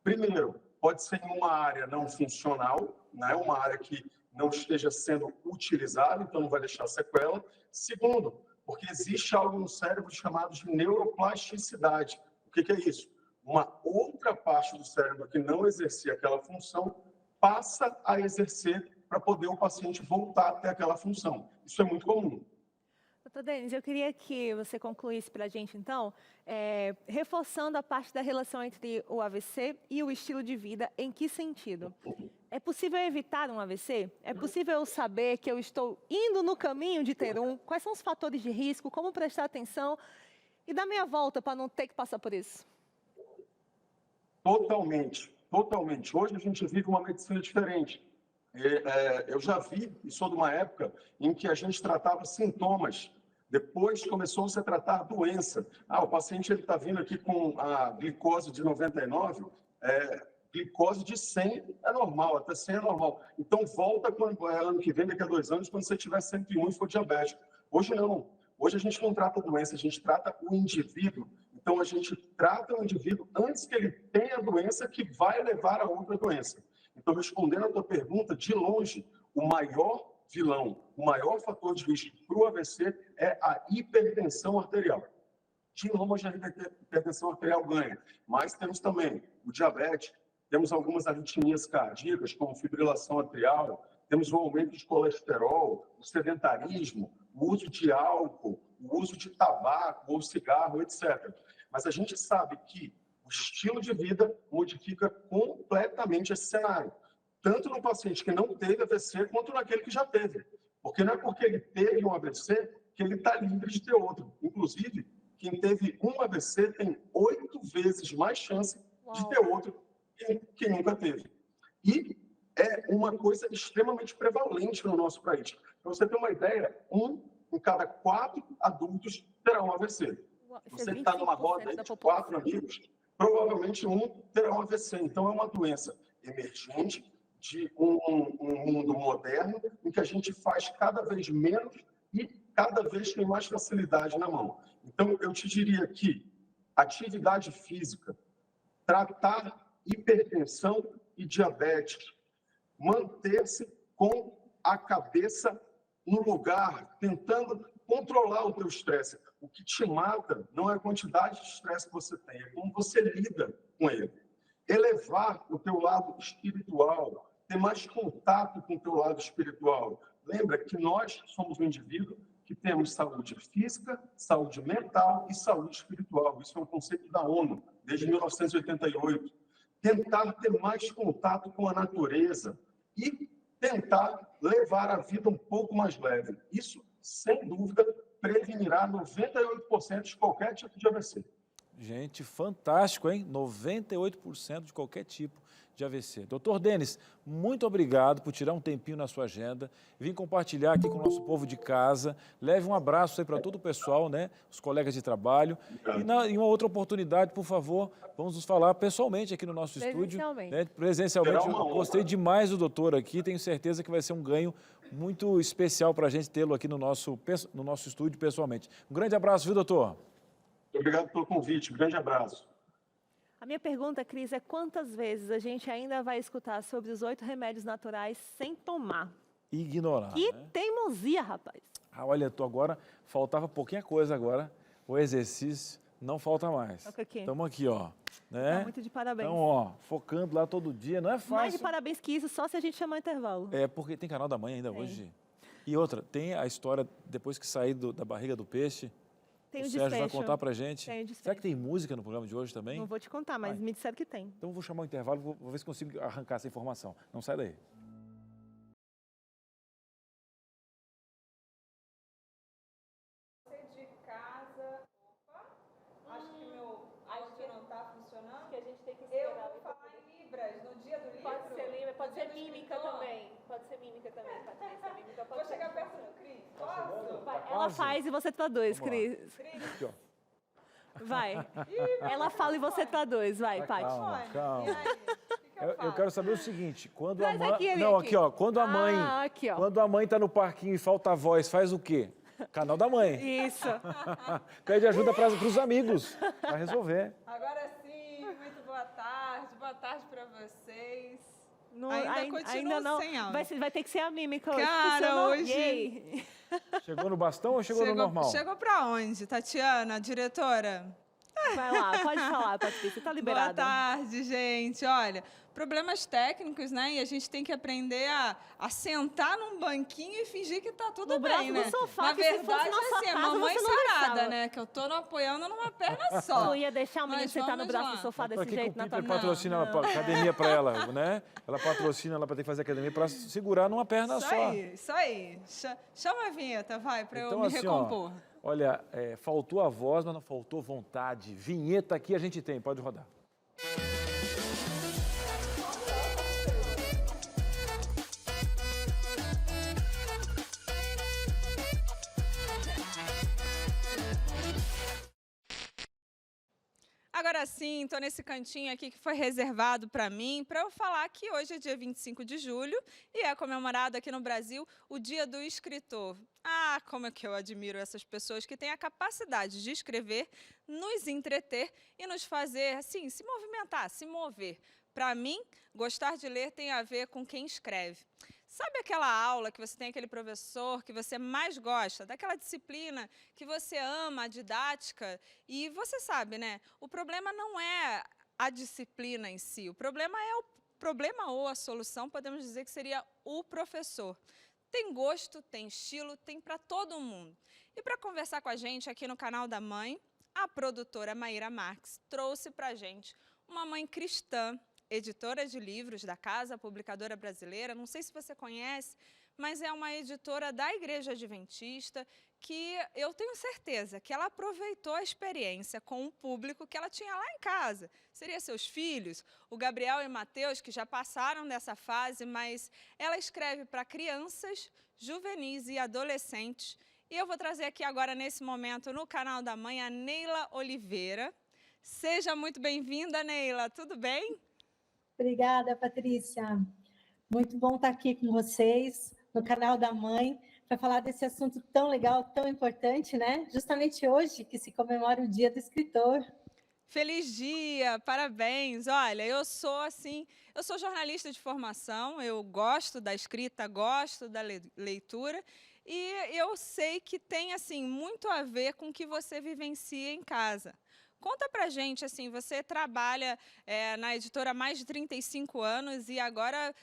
Primeiro, pode ser em uma área não funcional, né? Uma área que não esteja sendo utilizada, então não vai deixar sequela. Segundo, porque existe algo no cérebro chamado de neuroplasticidade. O que é isso? Uma outra parte do cérebro que não exercia aquela função passa a exercer para poder o paciente voltar a ter aquela função. Isso é muito comum. Doutor Denis, eu queria que você concluísse para a gente, então, reforçando a parte da relação entre o AVC e o estilo de vida, em que sentido? É possível evitar um AVC? É possível eu saber que eu estou indo no caminho de ter um? Quais são os fatores de risco? Como prestar atenção? E dar meia volta para não ter que passar por isso? Totalmente, totalmente. Hoje a gente vive uma medicina diferente. Eu já vi, e sou de uma época em que a gente tratava sintomas, depois começou-se a tratar a doença. O paciente está vindo aqui com a glicose de 99, glicose de 100 é normal, até 100 é normal. Então volta quando ano que vem, daqui a 2 anos, quando você tiver 101 e for diabético. Hoje não. Hoje a gente não trata a doença, a gente trata o indivíduo. Então a gente trata o indivíduo antes que ele tenha a doença que vai levar a outra doença. Então, respondendo a tua pergunta, de longe, o maior vilão, o maior fator de risco para o AVC é a hipertensão arterial. De longe, a hipertensão arterial ganha. Mas temos também o diabetes, temos algumas arritmias cardíacas, como fibrilação atrial, temos o aumento de colesterol, o sedentarismo, o uso de álcool, o uso de tabaco ou cigarro, etc. Mas a gente sabe que o estilo de vida modifica completamente esse cenário, tanto no paciente que não teve AVC, quanto naquele que já teve. Porque não é porque ele teve um AVC que ele está livre de ter outro. Inclusive, quem teve um AVC tem 8 vezes mais chance de ter outro que quem nunca teve. E é uma coisa extremamente prevalente no nosso país. Para você ter uma ideia, 1 em cada 4 adultos terá um AVC. Você que está numa roda aí de 4 amigos, provavelmente 1 terá um AVC. Então, é uma doença emergente de um mundo moderno em que a gente faz cada vez menos e cada vez tem mais facilidade na mão. Então, eu te diria que atividade física, tratar hipertensão e diabetes, manter-se com a cabeça no lugar, tentando controlar o teu estresse. O que te mata não é a quantidade de estresse que você tem, é como você lida com ele. Elevar o teu lado espiritual, ter mais contato com o teu lado espiritual. Lembra que nós somos um indivíduo que temos saúde física, saúde mental e saúde espiritual. Isso é um conceito da ONU, desde 1988. Tentar ter mais contato com a natureza e tentar levar a vida um pouco mais leve. Isso, sem dúvida, prevenirá 98% de qualquer tipo de AVC. Gente, fantástico, hein? 98% de qualquer tipo de AVC. Doutor Denis, muito obrigado por tirar um tempinho na sua agenda, vir compartilhar aqui com o nosso povo de casa. Leve um abraço aí para todo o pessoal, né? Os colegas de trabalho. E em uma outra oportunidade, por favor, vamos nos falar pessoalmente aqui no nosso estúdio. Né? Presencialmente. Eu gostei demais do doutor aqui, tenho certeza que vai ser um ganho muito especial para a gente tê-lo aqui no nosso estúdio pessoalmente. Um grande abraço, viu, doutor? Obrigado pelo convite, um grande abraço. A minha pergunta, Cris, é quantas vezes a gente ainda vai escutar sobre os 8 remédios naturais sem tomar? Ignorar, Que né? teimosia, rapaz. Olha, agora, faltava pouquinha coisa agora, o exercício não falta mais. Estamos aqui, ó. Né? Tá muito de parabéns. Então, ó, focando lá todo dia, não é fácil. Mais de parabéns que isso, só se a gente chamar intervalo. É, porque tem canal da mãe ainda hoje. E outra, tem a história, depois que sair da barriga do peixe, o Sérgio vai contar pra gente. Será que tem música no programa de hoje também? Não vou te contar, mas me disseram que tem. Então eu vou chamar o intervalo, vou ver se consigo arrancar essa informação. Não sai daí. Você de casa, acho que meu áudio não está funcionando. Que a gente tem que esperar. Eu vou falar em Libras no dia do livro. Pode ser Libras, pode ser mímica também. Pode ser mímica também, Patrícia. Mímica pode Vou chegar perto do Cris. Posso? Ela faz e você traduz, Cris. Aqui, ó. Vai. Ela fala e você traduz. Vai, Paty. Calma. E aí? Eu quero saber o seguinte, quando Traz a mãe... aqui, Não, aqui. aqui, ó. Quando a mãe aqui, ó. Quando a mãe tá no parquinho e falta a voz, faz o quê? Canal da mãe. Isso. Pede ajuda para os amigos, para resolver. Agora sim, muito boa tarde para vocês. Não, Ainda continua ainda não. sem áudio. Vai ter que ser a mímica hoje. Cara, Funcionou? hoje- Yay. Chegou no bastão ou chegou no normal? Chegou para onde, Tatiana, diretora? Vai lá, pode falar, Patrícia, tá liberada. Boa tarde, gente. Olha, problemas técnicos, né? E a gente tem que aprender a sentar num banquinho e fingir que tá tudo No bem, braço do né? sofá, Na que se verdade, fosse na sua assim, a casa, mamãe você não sarada, deixava. né? Que eu tô apoiando numa perna só. Tu ia deixar o menino Mas sentar no vamos braço lá. do sofá Tô desse aqui jeito que o na tua Piper mão? patrocina academia para ela, né? Ela patrocina ela para ter que fazer academia para segurar numa perna só. Isso aí. Chama a vinheta, vai, para eu Então, me assim, recompor. Olha, faltou a voz, mas não faltou vontade. Vinheta aqui a gente tem, pode rodar. Agora sim, estou nesse cantinho aqui que foi reservado para mim, para eu falar que hoje é dia 25 de julho e é comemorado aqui no Brasil o Dia do Escritor. Ah, como é que eu admiro essas pessoas que têm a capacidade de escrever, nos entreter e nos fazer, assim, se movimentar, se mover. Para mim, gostar de ler tem a ver com quem escreve. Sabe aquela aula que você tem aquele professor que você mais gosta, daquela disciplina que você ama, a didática? E você sabe, né? O problema não é a disciplina em si, o problema é o problema ou a solução, podemos dizer que seria o professor. Tem gosto, tem estilo, tem para todo mundo. E para conversar com a gente aqui no canal da Mãe, a produtora Maíra Marques trouxe para a gente uma mãe cristã, editora de livros da Casa Publicadora Brasileira. Não sei se você conhece, mas é uma editora da Igreja Adventista que eu tenho certeza que ela aproveitou a experiência com o público que ela tinha lá em casa. Seria seus filhos, o Gabriel e o Mateus, que já passaram dessa fase, mas ela escreve para crianças, juvenis e adolescentes. E eu vou trazer aqui agora, nesse momento, no canal da Mãe, a Neila Oliveira. Seja muito bem-vinda, Neila. Tudo bem? Obrigada, Patrícia. Muito bom estar aqui com vocês no canal da Mãe para falar desse assunto tão legal, tão importante, né? Justamente hoje que se comemora o Dia do Escritor. Feliz dia, parabéns. Olha, eu sou jornalista de formação, eu gosto da escrita, gosto da leitura e eu sei que tem assim muito a ver com o que você vivencia em casa. Conta pra gente, assim, você trabalha na editora há mais de 35 anos e agora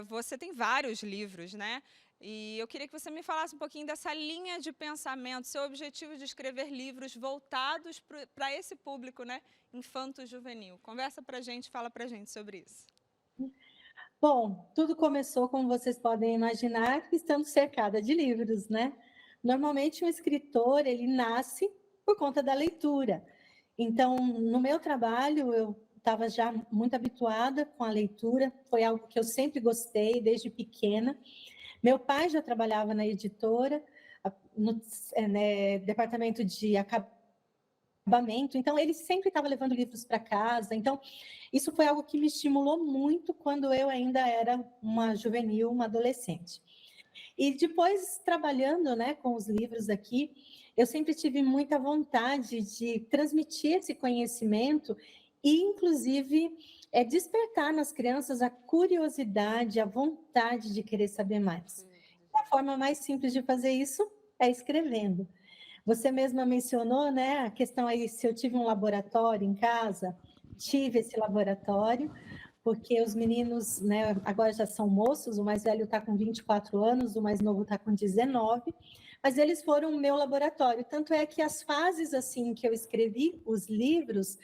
você tem vários livros, né? E eu queria que você me falasse um pouquinho dessa linha de pensamento, seu objetivo de escrever livros voltados para esse público, né? Infanto-juvenil. Conversa pra gente, fala pra gente sobre isso. Bom, tudo começou, como vocês podem imaginar, estando cercada de livros, né? Normalmente um escritor, ele nasce por conta da leitura. Então, no meu trabalho, eu estava já muito habituada com a leitura, foi algo que eu sempre gostei, desde pequena. Meu pai já trabalhava na editora, no departamento de acabamento, então ele sempre estava levando livros para casa. Então, isso foi algo que me estimulou muito quando eu ainda era uma juvenil, uma adolescente. E depois, trabalhando, né, com os livros aqui, eu sempre tive muita vontade de transmitir esse conhecimento e, inclusive, despertar nas crianças a curiosidade, a vontade de querer saber mais. A forma mais simples de fazer isso é escrevendo. Você mesma mencionou, né, a questão aí, se eu tive um laboratório em casa, tive esse laboratório, porque os meninos, né, agora já são moços, o mais velho está com 24 anos, o mais novo está com 19, mas eles foram o meu laboratório. Tanto é que as fases assim que eu escrevi, os livros,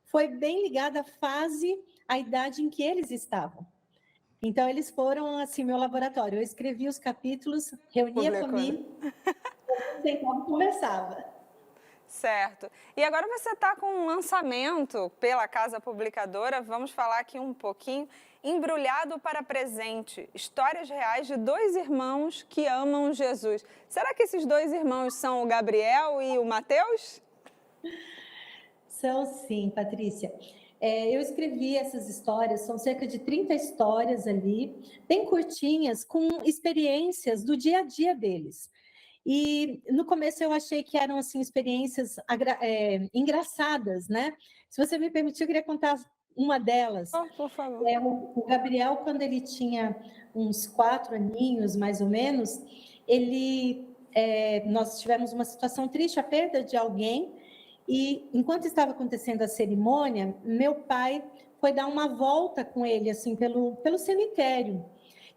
foi bem ligada à fase, à idade em que eles estavam. Então, eles foram, assim, meu laboratório. Eu escrevia os capítulos, reunia comigo, sentava e conversava. Certo. E agora você está com um lançamento pela Casa Publicadora, vamos falar aqui um pouquinho, Embrulhado para Presente, histórias reais de dois irmãos que amam Jesus. Será que esses dois irmãos são o Gabriel e o Mateus? São sim, Patrícia. Eu escrevi essas histórias, são cerca de 30 histórias ali, bem curtinhas, com experiências do dia a dia deles. E no começo eu achei que eram assim experiências engraçadas, né? Se você me permitir, eu queria contar uma delas. Por favor. O Gabriel, quando ele tinha uns 4 aninhos, mais ou menos, nós tivemos uma situação triste, a perda de alguém, e enquanto estava acontecendo a cerimônia, meu pai foi dar uma volta com ele, assim, pelo cemitério.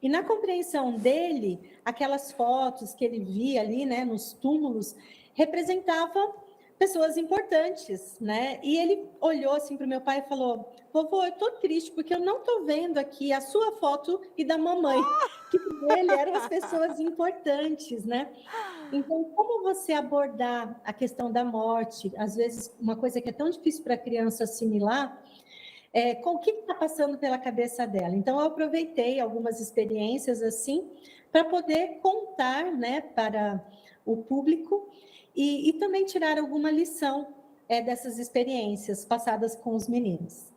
E na compreensão dele, aquelas fotos que ele via ali, né, nos túmulos, representavam pessoas importantes, né? E ele olhou assim para o meu pai e falou: vovô, eu estou triste porque eu não estou vendo aqui a sua foto e da mamãe, que para ele eram as pessoas importantes, né? Então, como você abordar a questão da morte, às vezes uma coisa que é tão difícil para a criança assimilar, com o que está passando pela cabeça dela? Então, eu aproveitei algumas experiências assim para poder contar, né, para o público e também tirar alguma lição dessas experiências passadas com os meninos.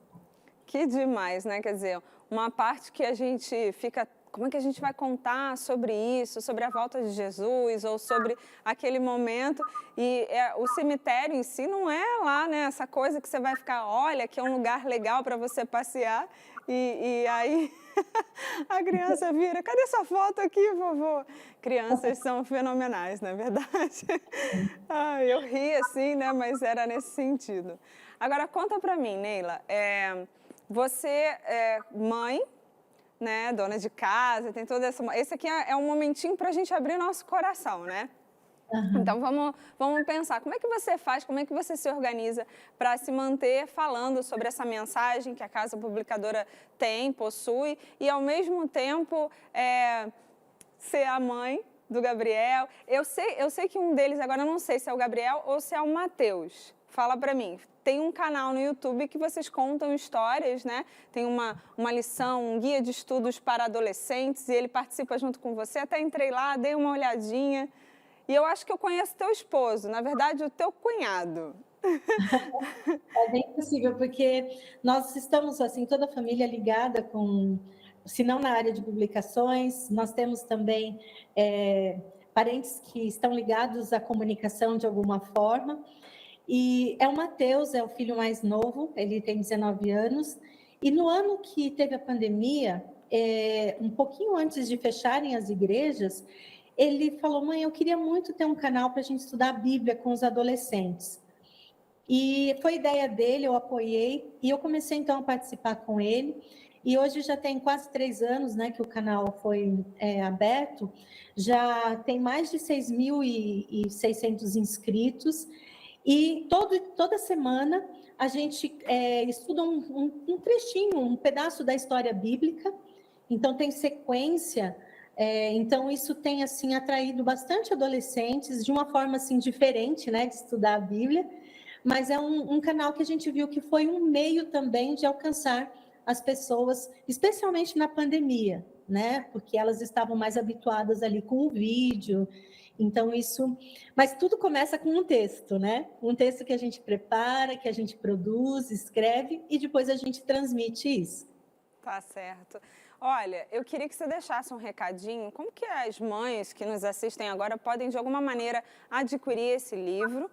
Que demais, né? Quer dizer, uma parte que a gente fica... Como é que a gente vai contar sobre isso, sobre a volta de Jesus, ou sobre aquele momento? E o cemitério em si não é lá, né? Essa coisa que você vai ficar, olha, que é um lugar legal para você passear, e aí a criança vira, cadê essa foto aqui, vovô? Crianças são fenomenais, não é verdade? Eu ri assim, né? Mas era nesse sentido. Agora, conta para mim, Neila, você é mãe, né, dona de casa, tem toda essa... Esse aqui é um momentinho para a gente abrir nosso coração, né? Uhum. Então, vamos pensar, como é que você faz, como é que você se organiza para se manter falando sobre essa mensagem que a Casa Publicadora possui, e ao mesmo tempo ser a mãe do Gabriel. Eu sei que um deles, agora eu não sei se é o Gabriel ou se é o Mateus. Fala para mim. Tem um canal no YouTube que vocês contam histórias, né? Tem uma lição, um guia de estudos para adolescentes, e ele participa junto com você. Até entrei lá, dei uma olhadinha, e eu acho que eu conheço teu esposo, na verdade, o teu cunhado. É bem possível, porque nós estamos, assim, toda a família ligada com, se não na área de publicações, nós temos também parentes que estão ligados à comunicação de alguma forma. E o Mateus, é o filho mais novo, ele tem 19 anos, e no ano que teve a pandemia, um pouquinho antes de fecharem as igrejas, ele falou: mãe, eu queria muito ter um canal para a gente estudar a Bíblia com os adolescentes. E foi ideia dele, eu apoiei, e eu comecei então a participar com ele, e hoje já tem quase 3 anos, né, que o canal foi aberto, já tem mais de 6.600 inscritos, e toda semana a gente estuda um trechinho, um pedaço da história bíblica, então tem sequência, então isso tem assim atraído bastante adolescentes de uma forma assim diferente, né, de estudar a Bíblia, mas é um canal que a gente viu que foi um meio também de alcançar as pessoas, especialmente na pandemia, né, porque elas estavam mais habituadas ali com o vídeo. Então, mas tudo começa com um texto, né? Um texto que a gente prepara, que a gente produz, escreve e depois a gente transmite isso. Tá certo. Olha, eu queria que você deixasse um recadinho. Como que as mães que nos assistem agora podem, de alguma maneira, adquirir esse livro?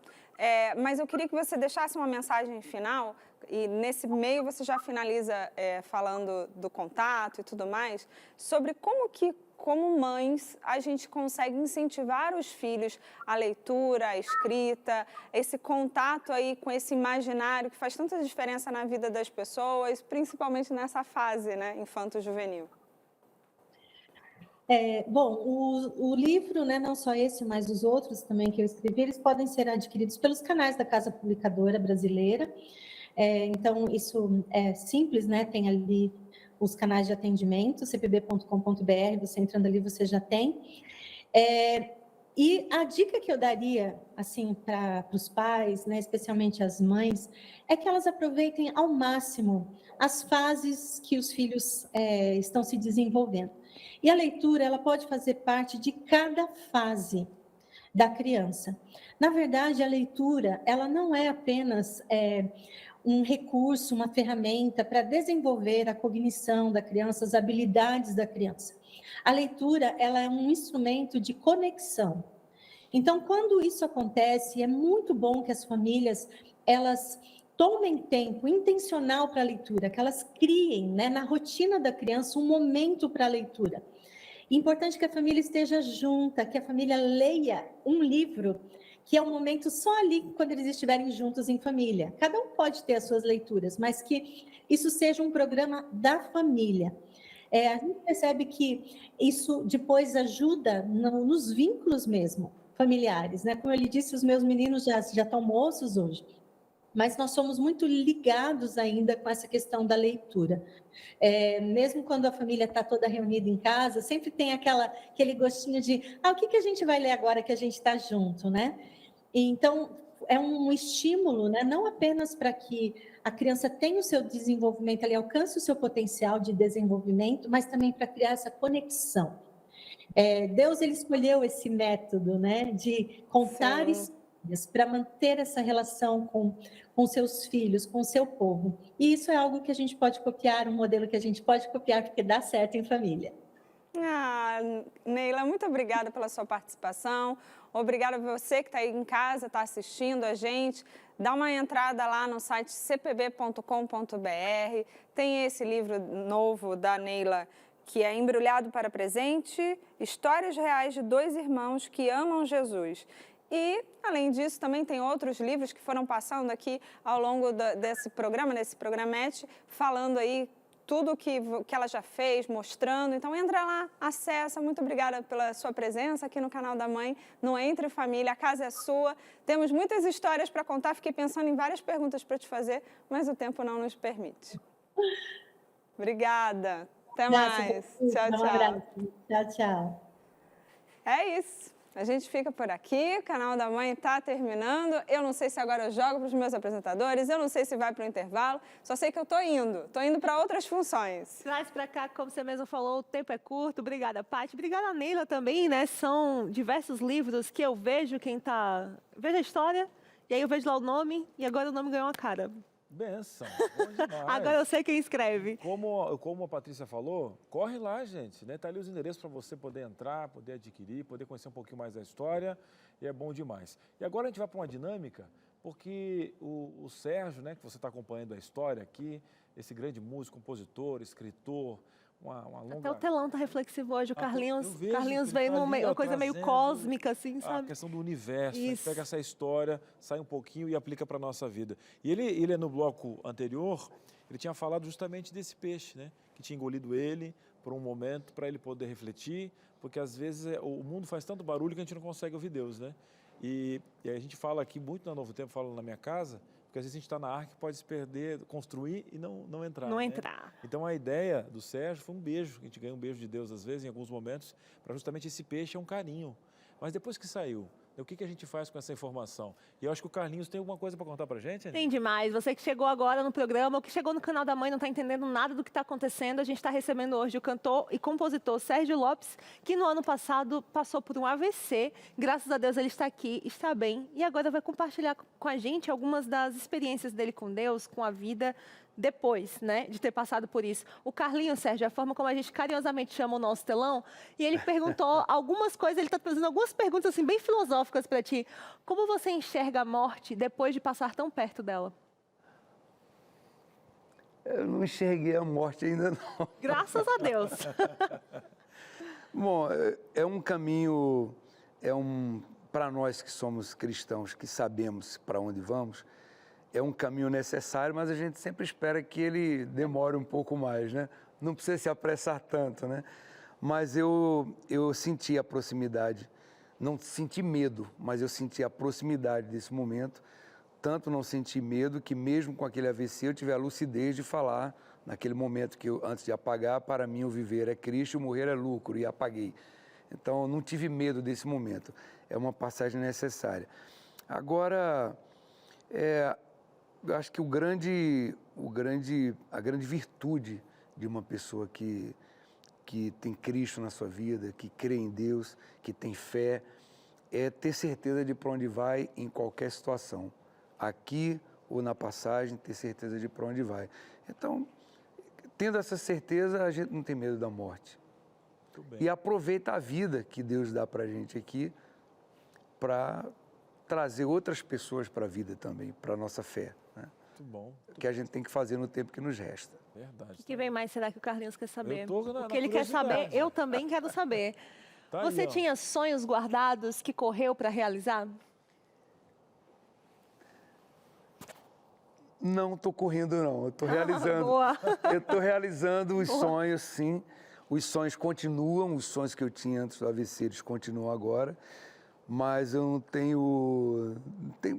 Mas eu queria que você deixasse uma mensagem final, e nesse meio você já finaliza falando do contato e tudo mais, sobre como mães, a gente consegue incentivar os filhos à leitura, à escrita, esse contato aí com esse imaginário que faz tanta diferença na vida das pessoas, principalmente nessa fase, né, infanto-juvenil. Bom, o livro, né, não só esse, mas os outros também que eu escrevi, eles podem ser adquiridos pelos canais da Casa Publicadora Brasileira. Então, isso é simples, né, tem ali os canais de atendimento, cpb.com.br, você entrando ali, você já tem. E a dica que eu daria, assim, para os pais, né, especialmente as mães, é que elas aproveitem ao máximo as fases que os filhos estão se desenvolvendo. E a leitura, ela pode fazer parte de cada fase da criança. Na verdade, a leitura, ela não é apenas um recurso, uma ferramenta para desenvolver a cognição da criança, as habilidades da criança. A leitura, ela é um instrumento de conexão. Então, quando isso acontece, é muito bom que as famílias, elas tomem tempo intencional para a leitura, que elas criem, né, na rotina da criança um momento para a leitura. Importante que a família esteja junta, que a família leia um livro, que é um momento só ali quando eles estiverem juntos em família. Cada um pode ter as suas leituras, mas que isso seja um programa da família. A gente percebe que isso depois ajuda nos vínculos mesmo familiares, né? Como ele disse, os meus meninos já estão moços hoje, mas nós somos muito ligados ainda com essa questão da leitura. Mesmo quando a família está toda reunida em casa, sempre tem aquele gostinho de, o que a gente vai ler agora que a gente está junto, né? Então, é um estímulo, né? Não apenas para que a criança tenha o seu desenvolvimento, ela alcance o seu potencial de desenvolvimento, mas também para criar essa conexão. Deus, ele escolheu esse método, né? De contar histórias para manter essa relação com seus filhos, com o seu povo. E isso é algo que a gente pode copiar, um modelo que a gente pode copiar, porque dá certo em família. Neila, muito obrigada pela sua participação. Obrigada a você que está aí em casa, está assistindo a gente. Dá uma entrada lá no site cpb.com.br. Tem esse livro novo da Neila, que é Embrulhado para Presente, Histórias Reais de Dois Irmãos que Amam Jesus. E, além disso, também tem outros livros que foram passando aqui ao longo desse programa, desse programete, falando aí tudo que ela já fez, mostrando. Então, entra lá, acessa. Muito obrigada pela sua presença aqui no canal da Mãe, no Entre Família. A casa é sua. Temos muitas histórias para contar. Fiquei pensando em várias perguntas para te fazer, mas o tempo não nos permite. Obrigada. Até mais. Tchau, tchau. Tchau, tchau. É isso. A gente fica por aqui, o canal da Mãe está terminando. Eu não sei se agora eu jogo para os meus apresentadores, eu não sei se vai para o intervalo, só sei que eu estou indo para outras funções. Traz para cá, como você mesmo falou, o tempo é curto. Obrigada, Paty. Obrigada, Neila, também, né? São diversos livros que eu vejo vejo a história, e aí eu vejo lá o nome, e agora o nome ganhou uma cara. Benção, bom demais. Agora eu sei quem escreve. Como a Patrícia falou, corre lá, gente, né? Tá ali os endereços para você poder entrar, poder adquirir, poder conhecer um pouquinho mais da história, e é bom demais. E agora a gente vai para uma dinâmica, porque o Sérgio, né, que você está acompanhando a história aqui, esse grande músico, compositor, escritor, uma longa... Até o telão tá reflexivo hoje, o Carlinhos veio tá uma coisa meio cósmica, assim, sabe? A questão do universo, a gente pega essa história, sai um pouquinho e aplica para a nossa vida. E ele, no bloco anterior, ele tinha falado justamente desse peixe, né? Que tinha engolido ele por um momento, para ele poder refletir, porque às vezes o mundo faz tanto barulho que a gente não consegue ouvir Deus, né? E a gente fala aqui muito no Novo Tempo, falo na minha casa, porque às vezes a gente está na arca e pode se perder, construir e não entrar. Não né? entrar. Então a ideia do Sérgio foi um beijo, a gente ganha um beijo de Deus às vezes, em alguns momentos, para justamente esse peixe é um carinho. Mas depois que saiu, o que a gente faz com essa informação? E eu acho que o Carlinhos tem alguma coisa para contar para a gente, Aninha? Tem demais. Você que chegou agora no programa, ou que chegou no canal da Mãe, não está entendendo nada do que está acontecendo, a gente está recebendo hoje o cantor e compositor Sérgio Lopes, que no ano passado passou por um AVC. Graças a Deus ele está aqui, está bem, e agora vai compartilhar com a gente algumas das experiências dele com Deus, com a vida, depois, né, de ter passado por isso. O Carlinhos, Sérgio, a forma como a gente carinhosamente chama o nosso telão, e ele perguntou algumas coisas, ele está trazendo algumas perguntas assim, bem filosóficas para ti. Como você enxerga a morte depois de passar tão perto dela? Eu não enxerguei a morte ainda não. Graças a Deus. Bom, é um caminho, para nós que somos cristãos, que sabemos para onde vamos, é um caminho necessário, mas a gente sempre espera que ele demore um pouco mais, né? Não precisa se apressar tanto, né? Mas eu senti a proximidade, não senti medo, mas eu senti a proximidade desse momento. Tanto não senti medo que mesmo com aquele AVC eu tive a lucidez de falar naquele momento que antes de apagar, para mim o viver é Cristo, o morrer é lucro, e apaguei. Então eu não tive medo desse momento. É uma passagem necessária. Agora, eu acho que a grande virtude de uma pessoa que tem Cristo na sua vida, que crê em Deus, que tem fé, é ter certeza de para onde vai em qualquer situação. Aqui ou na passagem, ter certeza de para onde vai. Então, tendo essa certeza, a gente não tem medo da morte. E aproveita a vida que Deus dá para a gente aqui, para trazer outras pessoas para a vida também, para a nossa fé, né? Muito bom. Que a gente tem que fazer no tempo que nos resta. Verdade. O que vem mais será que o Carlinhos quer saber? Eu tô O que ele quer saber, eu também quero saber. Tá Você aí, ó. tinha sonhos guardados que correu para realizar? Não estou correndo, não. Eu estou realizando. Boa. Eu estou realizando os sonhos, sim. Os sonhos continuam, os sonhos que eu tinha antes do AVC, eles continuam agora. Mas eu não tenho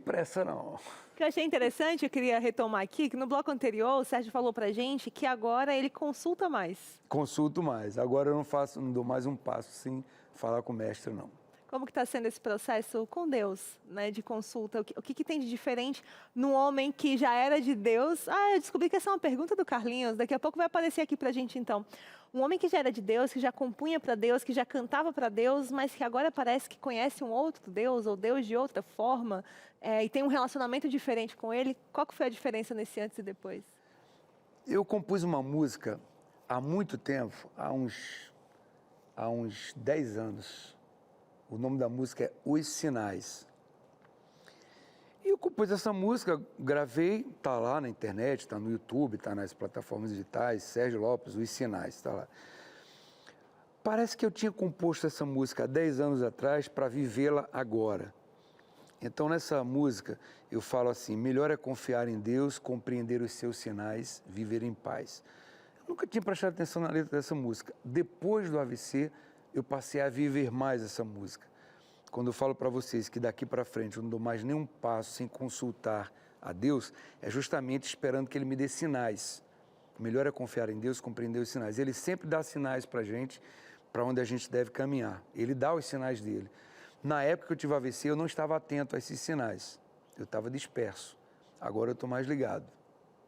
pressa, não. O que eu achei interessante, eu queria retomar aqui, que no bloco anterior o Sérgio falou pra gente que agora ele consulta mais. Consulto mais. Agora eu não dou mais um passo sem falar com o mestre, não. Como que está sendo esse processo com Deus, né, de consulta? O que tem de diferente no homem que já era de Deus? Ah, eu descobri que essa é uma pergunta do Carlinhos, daqui a pouco vai aparecer aqui pra gente então. Um homem que já era de Deus, que já compunha para Deus, que já cantava para Deus, mas que agora parece que conhece um outro Deus, ou Deus de outra forma, e tem um relacionamento diferente com ele. Qual que foi a diferença nesse antes e depois? Eu compus uma música há muito tempo, há uns 10 anos. O nome da música é Os Sinais. E eu compus essa música, gravei, está lá na internet, está no YouTube, está nas plataformas digitais, Sérgio Lopes, Os Sinais, está lá. Parece que eu tinha composto essa música há 10 anos atrás para vivê-la agora. Então, nessa música, eu falo assim: melhor é confiar em Deus, compreender os seus sinais, viver em paz. Eu nunca tinha prestado atenção na letra dessa música. Depois do AVC, eu passei a viver mais essa música. Quando eu falo para vocês que daqui para frente eu não dou mais nenhum passo sem consultar a Deus, é justamente esperando que Ele me dê sinais. Melhor é confiar em Deus, compreender os sinais. Ele sempre dá sinais para a gente, para onde a gente deve caminhar. Ele dá os sinais dele. Na época que eu tive AVC, eu não estava atento a esses sinais. Eu estava disperso. Agora eu estou mais ligado.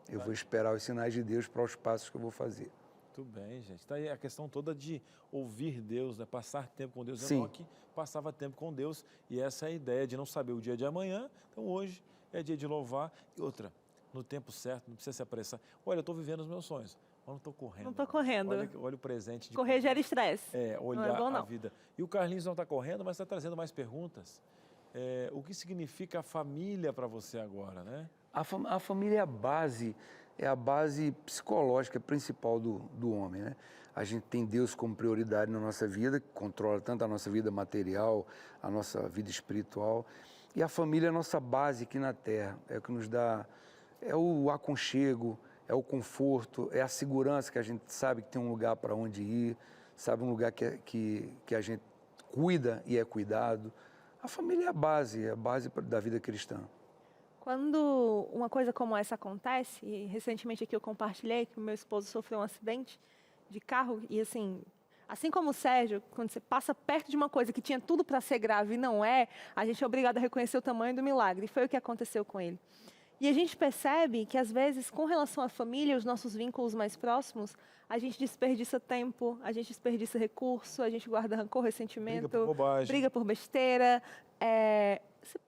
Eu vou esperar os sinais de Deus para os passos que eu vou fazer. Muito bem, gente. Está aí a questão toda de ouvir Deus, né? Passar tempo com Deus. Sim. Enoque passava tempo com Deus e essa é a ideia de não saber o dia de amanhã. Então hoje é dia de louvar. E outra, no tempo certo, não precisa se apressar. Olha, eu estou vivendo os meus sonhos, mas não estou correndo. Não estou correndo. Olha o presente. Correr gera estresse. Olhar não é bom, a não. vida. E o Carlinhos não está correndo, mas está trazendo mais perguntas. O que significa a família para você agora, né? A família é a base psicológica principal do homem, né? A gente tem Deus como prioridade na nossa vida, que controla tanto a nossa vida material, a nossa vida espiritual. E a família é a nossa base aqui na Terra, é o que nos dá, é o aconchego, é o conforto, é a segurança que a gente sabe que tem um lugar para onde ir, sabe, um lugar que a gente cuida e é cuidado. A família é a base da vida cristã. Quando uma coisa como essa acontece, e recentemente aqui eu compartilhei que o meu esposo sofreu um acidente de carro, e assim como o Sérgio, quando você passa perto de uma coisa que tinha tudo para ser grave e não é, a gente é obrigado a reconhecer o tamanho do milagre, e foi o que aconteceu com ele. E a gente percebe que, às vezes, com relação à família, os nossos vínculos mais próximos, a gente desperdiça tempo, a gente desperdiça recurso, a gente guarda rancor, ressentimento, Briga por bobagem. briga por besteira. Você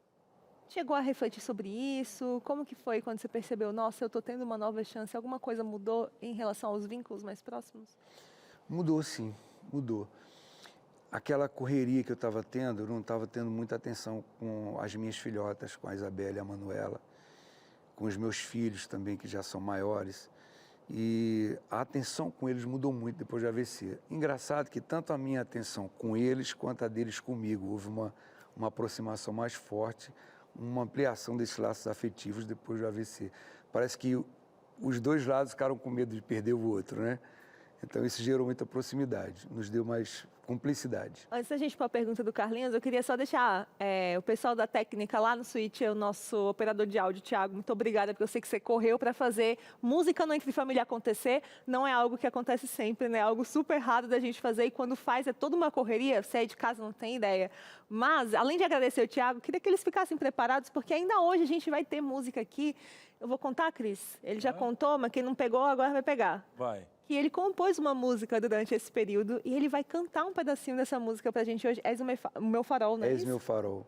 chegou a refletir sobre isso? Como que foi quando você percebeu, nossa, eu estou tendo uma nova chance? Alguma coisa mudou em relação aos vínculos mais próximos? Mudou, sim, mudou. Aquela correria que eu estava tendo, eu não estava tendo muita atenção com as minhas filhotas, com a Isabela e a Manuela, com os meus filhos também, que já são maiores. E a atenção com eles mudou muito depois do AVC. Engraçado que tanto a minha atenção com eles quanto a deles comigo, houve uma aproximação mais forte, uma ampliação desses laços afetivos depois do AVC. Parece que os dois lados ficaram com medo de perder o outro, né? Então isso gerou muita proximidade, nos deu mais cumplicidade. Antes da gente ir para a pergunta do Carlinhos, eu queria só deixar o pessoal da técnica lá no Switch, o nosso operador de áudio, Thiago, muito obrigada, porque eu sei que você correu para fazer música no Entre Família acontecer. Não é algo que acontece sempre, né? É algo super raro da gente fazer, e quando faz é toda uma correria, você aí de casa não tem ideia. Mas, além de agradecer o Thiago, queria que eles ficassem preparados, porque ainda hoje a gente vai ter música aqui. Eu vou contar, Cris? Ele já contou, mas quem não pegou agora vai pegar. Vai. Que ele compôs uma música durante esse período e ele vai cantar um pedacinho dessa música pra gente hoje. És o meu farol, não é És isso? meu farol.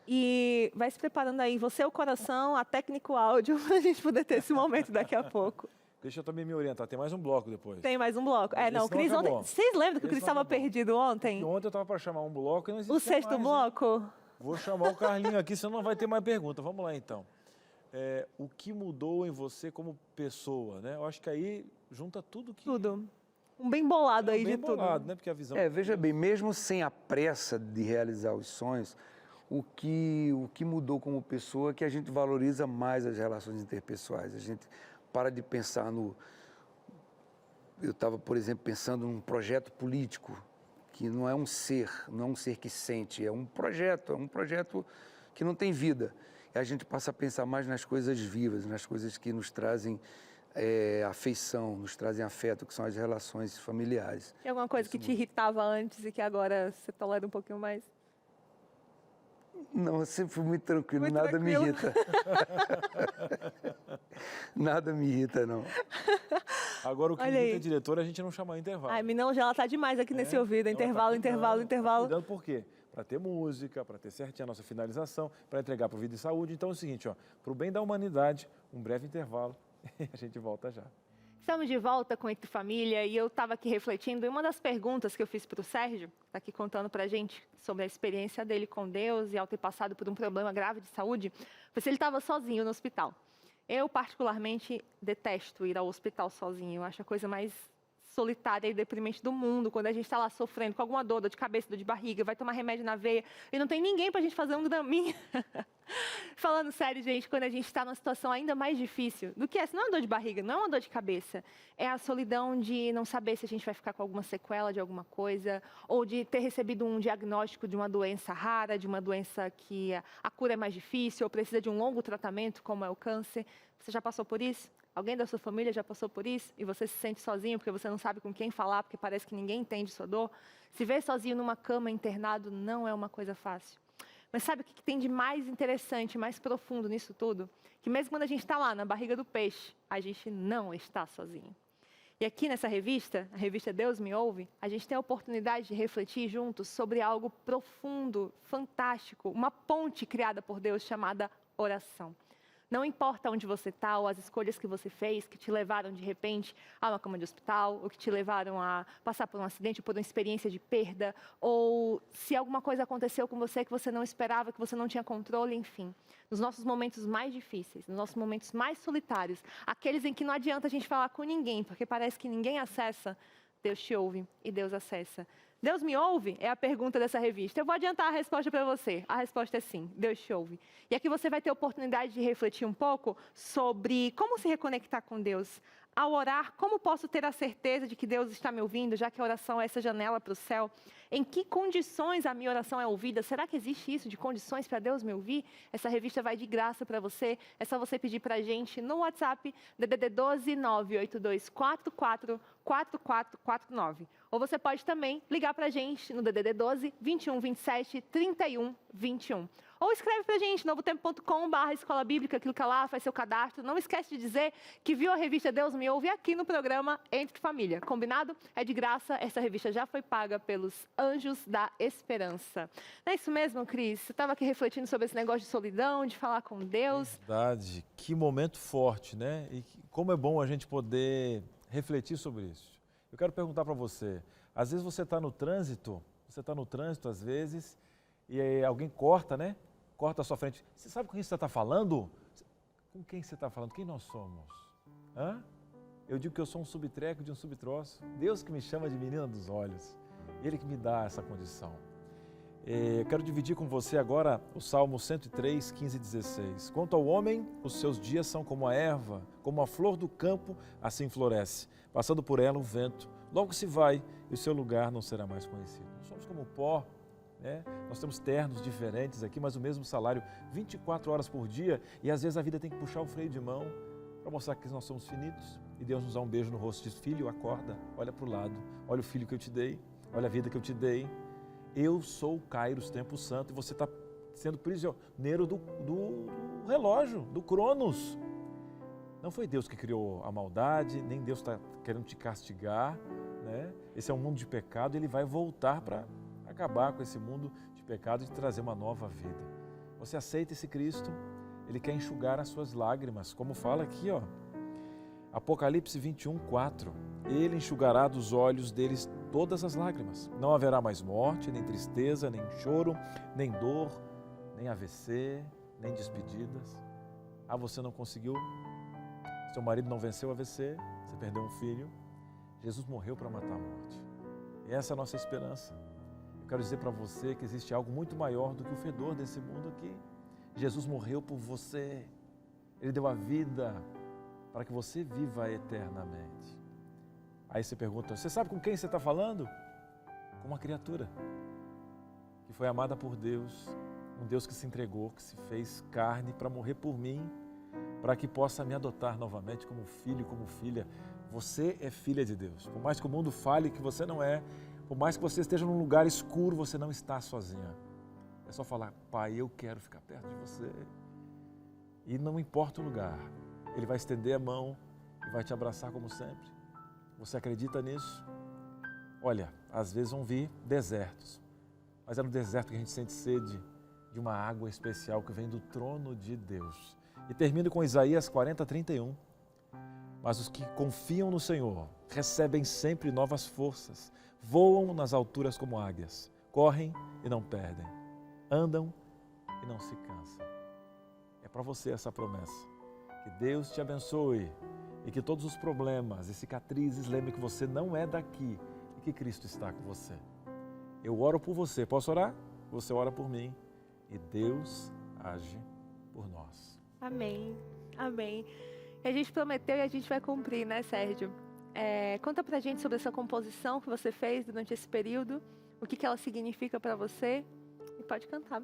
E vai se preparando aí, você é o coração, a técnica, o áudio, pra gente poder ter esse momento daqui a pouco. Deixa eu também me orientar, tem mais um bloco depois. Tem mais um bloco. Mas Não, o esse não Cris ontem... acabou. Vocês lembram que o Esse Cris não estava acabou. perdido ontem? E ontem eu estava para chamar um bloco e não existia O sexto mais, hein? bloco? Vou chamar o Carlinho aqui, senão não vai ter mais pergunta. Vamos lá, então. O que mudou em você como pessoa, né? Eu acho que aí junta tudo que... Tudo. Um bem bolado aí de tudo. Bem bolado, né? Porque a visão... Veja bem, mesmo sem a pressa de realizar os sonhos, o que mudou como pessoa é que a gente valoriza mais as relações interpessoais. A gente para de pensar no... Eu estava, por exemplo, pensando num projeto político, que não é um ser que sente, é um projeto que não tem vida. E a gente passa a pensar mais nas coisas vivas, nas coisas que nos trazem afeição, nos trazem afeto, que são as relações familiares. Tem alguma coisa que te irritava antes e que agora você tolera um pouquinho mais? Não, eu sempre fui muito tranquilo, Muito nada tranquilo. me irrita. Nada me irrita, não. Agora, o que Olha irrita aí. a diretora, a gente não chamar intervalo. Ai, Minão, já ela tá demais aqui nesse ouvido. Ela tá Intervalo, cuidando, intervalo, tá intervalo. cuidando por quê? Para ter música, para ter certinho a nossa finalização, para entregar para o Vida e Saúde. Então é o seguinte, para o bem da humanidade, um breve intervalo e a gente volta já. Estamos de volta com Entre Família e eu estava aqui refletindo e uma das perguntas que eu fiz para o Sérgio, está aqui contando para a gente sobre a experiência dele com Deus e ao ter passado por um problema grave de saúde, foi se ele estava sozinho no hospital. Eu, particularmente, detesto ir ao hospital sozinho. Eu acho a coisa mais solitária e deprimente do mundo, quando a gente está lá sofrendo com alguma dor de cabeça, dor de barriga, vai tomar remédio na veia e não tem ninguém para a gente fazer um draminha. Falando sério, gente, quando a gente está numa situação ainda mais difícil do que essa, não é uma dor de barriga, não é uma dor de cabeça, é a solidão de não saber se a gente vai ficar com alguma sequela de alguma coisa, ou de ter recebido um diagnóstico de uma doença rara, de uma doença que a cura é mais difícil, ou precisa de um longo tratamento, como é o câncer. Você já passou por isso? Alguém da sua família já passou por isso? E você se sente sozinho porque você não sabe com quem falar, porque parece que ninguém entende sua dor? Se ver sozinho numa cama internado não é uma coisa fácil. Mas sabe o que tem de mais interessante, mais profundo nisso tudo? Que mesmo quando a gente está lá na barriga do peixe, a gente não está sozinho. E aqui nessa revista, a revista Deus Me Ouve, a gente tem a oportunidade de refletir juntos sobre algo profundo, fantástico, uma ponte criada por Deus chamada oração. Não importa onde você está ou as escolhas que você fez que te levaram, de repente, a uma cama de hospital, ou que te levaram a passar por um acidente, por uma experiência de perda, ou se alguma coisa aconteceu com você que você não esperava, que você não tinha controle, enfim. Nos nossos momentos mais difíceis, nos nossos momentos mais solitários, aqueles em que não adianta a gente falar com ninguém, porque parece que ninguém acessa, Deus te ouve e Deus acessa. Deus me ouve? É a pergunta dessa revista. Eu vou adiantar a resposta para você. A resposta é sim, Deus te ouve. E aqui você vai ter a oportunidade de refletir um pouco sobre como se reconectar com Deus. Ao orar, como posso ter a certeza de que Deus está me ouvindo, já que a oração é essa janela para o céu? Em que condições a minha oração é ouvida? Será que existe isso de condições para Deus me ouvir? Essa revista vai de graça para você. É só você pedir para a gente no WhatsApp, DDD 12 98244 4449. Ou você pode também ligar para a gente no DDD 12 21 27 31 21. Ou escreve para a gente, novotempo.com/escola bíblica, clica lá, faz seu cadastro. Não esquece de dizer que viu a revista Deus Me Ouve aqui no programa Entre Família. Combinado? É de graça, essa revista já foi paga pelos Anjos da Esperança. Não é isso mesmo, Cris? Você estava aqui refletindo sobre esse negócio de solidão, de falar com Deus. Verdade, que momento forte, né? E como é bom a gente poder refletir sobre isso. Eu quero perguntar para você, às vezes você está no trânsito às vezes, e aí alguém corta, né? Corta a sua frente. Você sabe com quem você está falando? Com quem você está falando? Quem nós somos? Hã? Eu digo que eu sou um subtreco de um subtroço. Deus que me chama de menina dos olhos. Ele que me dá essa condição. Eu quero dividir com você agora o Salmo 103, 15 e 16. Quanto ao homem, os seus dias são como a erva, como a flor do campo, assim floresce. Passando por ela o vento, logo se vai e o seu lugar não será mais conhecido. Nós somos como pó, né? Nós temos ternos diferentes aqui, mas o mesmo salário, 24 horas por dia, e às vezes a vida tem que puxar o freio de mão para mostrar que nós somos finitos. E Deus nos dá um beijo no rosto e diz: filho, acorda, olha para o lado, olha o filho que eu te dei, olha a vida que eu te dei. Eu sou o Kairos, tempo santo, e você está sendo prisioneiro do relógio, do Cronos. Não foi Deus que criou a maldade, nem Deus está querendo te castigar, né? Esse é um mundo de pecado, ele vai voltar para acabar com esse mundo de pecado e te trazer uma nova vida. Você aceita esse Cristo, ele quer enxugar as suas lágrimas, como fala aqui, ó, Apocalipse 21, 4. Ele enxugará dos olhos deles todas as lágrimas. Não haverá mais morte, nem tristeza, nem choro, nem dor, nem AVC, nem despedidas. Ah, você não conseguiu, seu marido não venceu o AVC, você perdeu um filho. Jesus morreu para matar a morte. E essa é a nossa esperança. Eu quero dizer para você que existe algo muito maior do que o fedor desse mundo aqui. Jesus morreu por você. Ele deu a vida para que você viva eternamente. Aí você pergunta, você sabe com quem você está falando? Com uma criatura que foi amada por Deus, um Deus que se entregou, que se fez carne para morrer por mim, para que possa me adotar novamente como filho e como filha. Você é filha de Deus. Por mais que o mundo fale que você não é, por mais que você esteja num lugar escuro, você não está sozinha. É só falar, Pai, eu quero ficar perto de você. E não importa o lugar, Ele vai estender a mão e vai te abraçar como sempre. Você acredita nisso? Olha, às vezes vão vir desertos, mas é no deserto que a gente sente sede de uma água especial que vem do trono de Deus. E termino com Isaías 40:31. Mas os que confiam no Senhor recebem sempre novas forças, voam nas alturas como águias, correm e não perdem, andam e não se cansam. É para você essa promessa. Que Deus te abençoe e que todos os problemas e cicatrizes lembrem que você não é daqui e que Cristo está com você. Eu oro por você. Posso orar? Você ora por mim e Deus age por nós. Amém, amém. E a gente prometeu e a gente vai cumprir, né, Sérgio? Conta pra gente sobre essa composição que você fez durante esse período, o que ela significa para você, e pode cantar.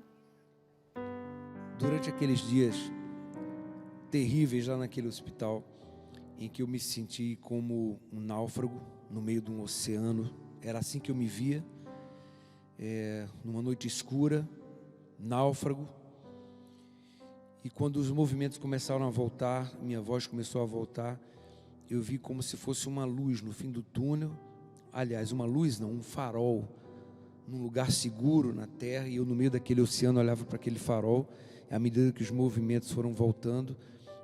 Durante aqueles dias terríveis lá naquele hospital, em que eu me senti como um náufrago no meio de um oceano, era assim que eu me via, numa noite escura, náufrago. E quando os movimentos começaram a voltar, minha voz começou a voltar, eu vi como se fosse uma luz no fim do túnel. Aliás, uma luz não, um farol, num lugar seguro na terra. E eu no meio daquele oceano olhava para aquele farol. E à medida que os movimentos foram voltando,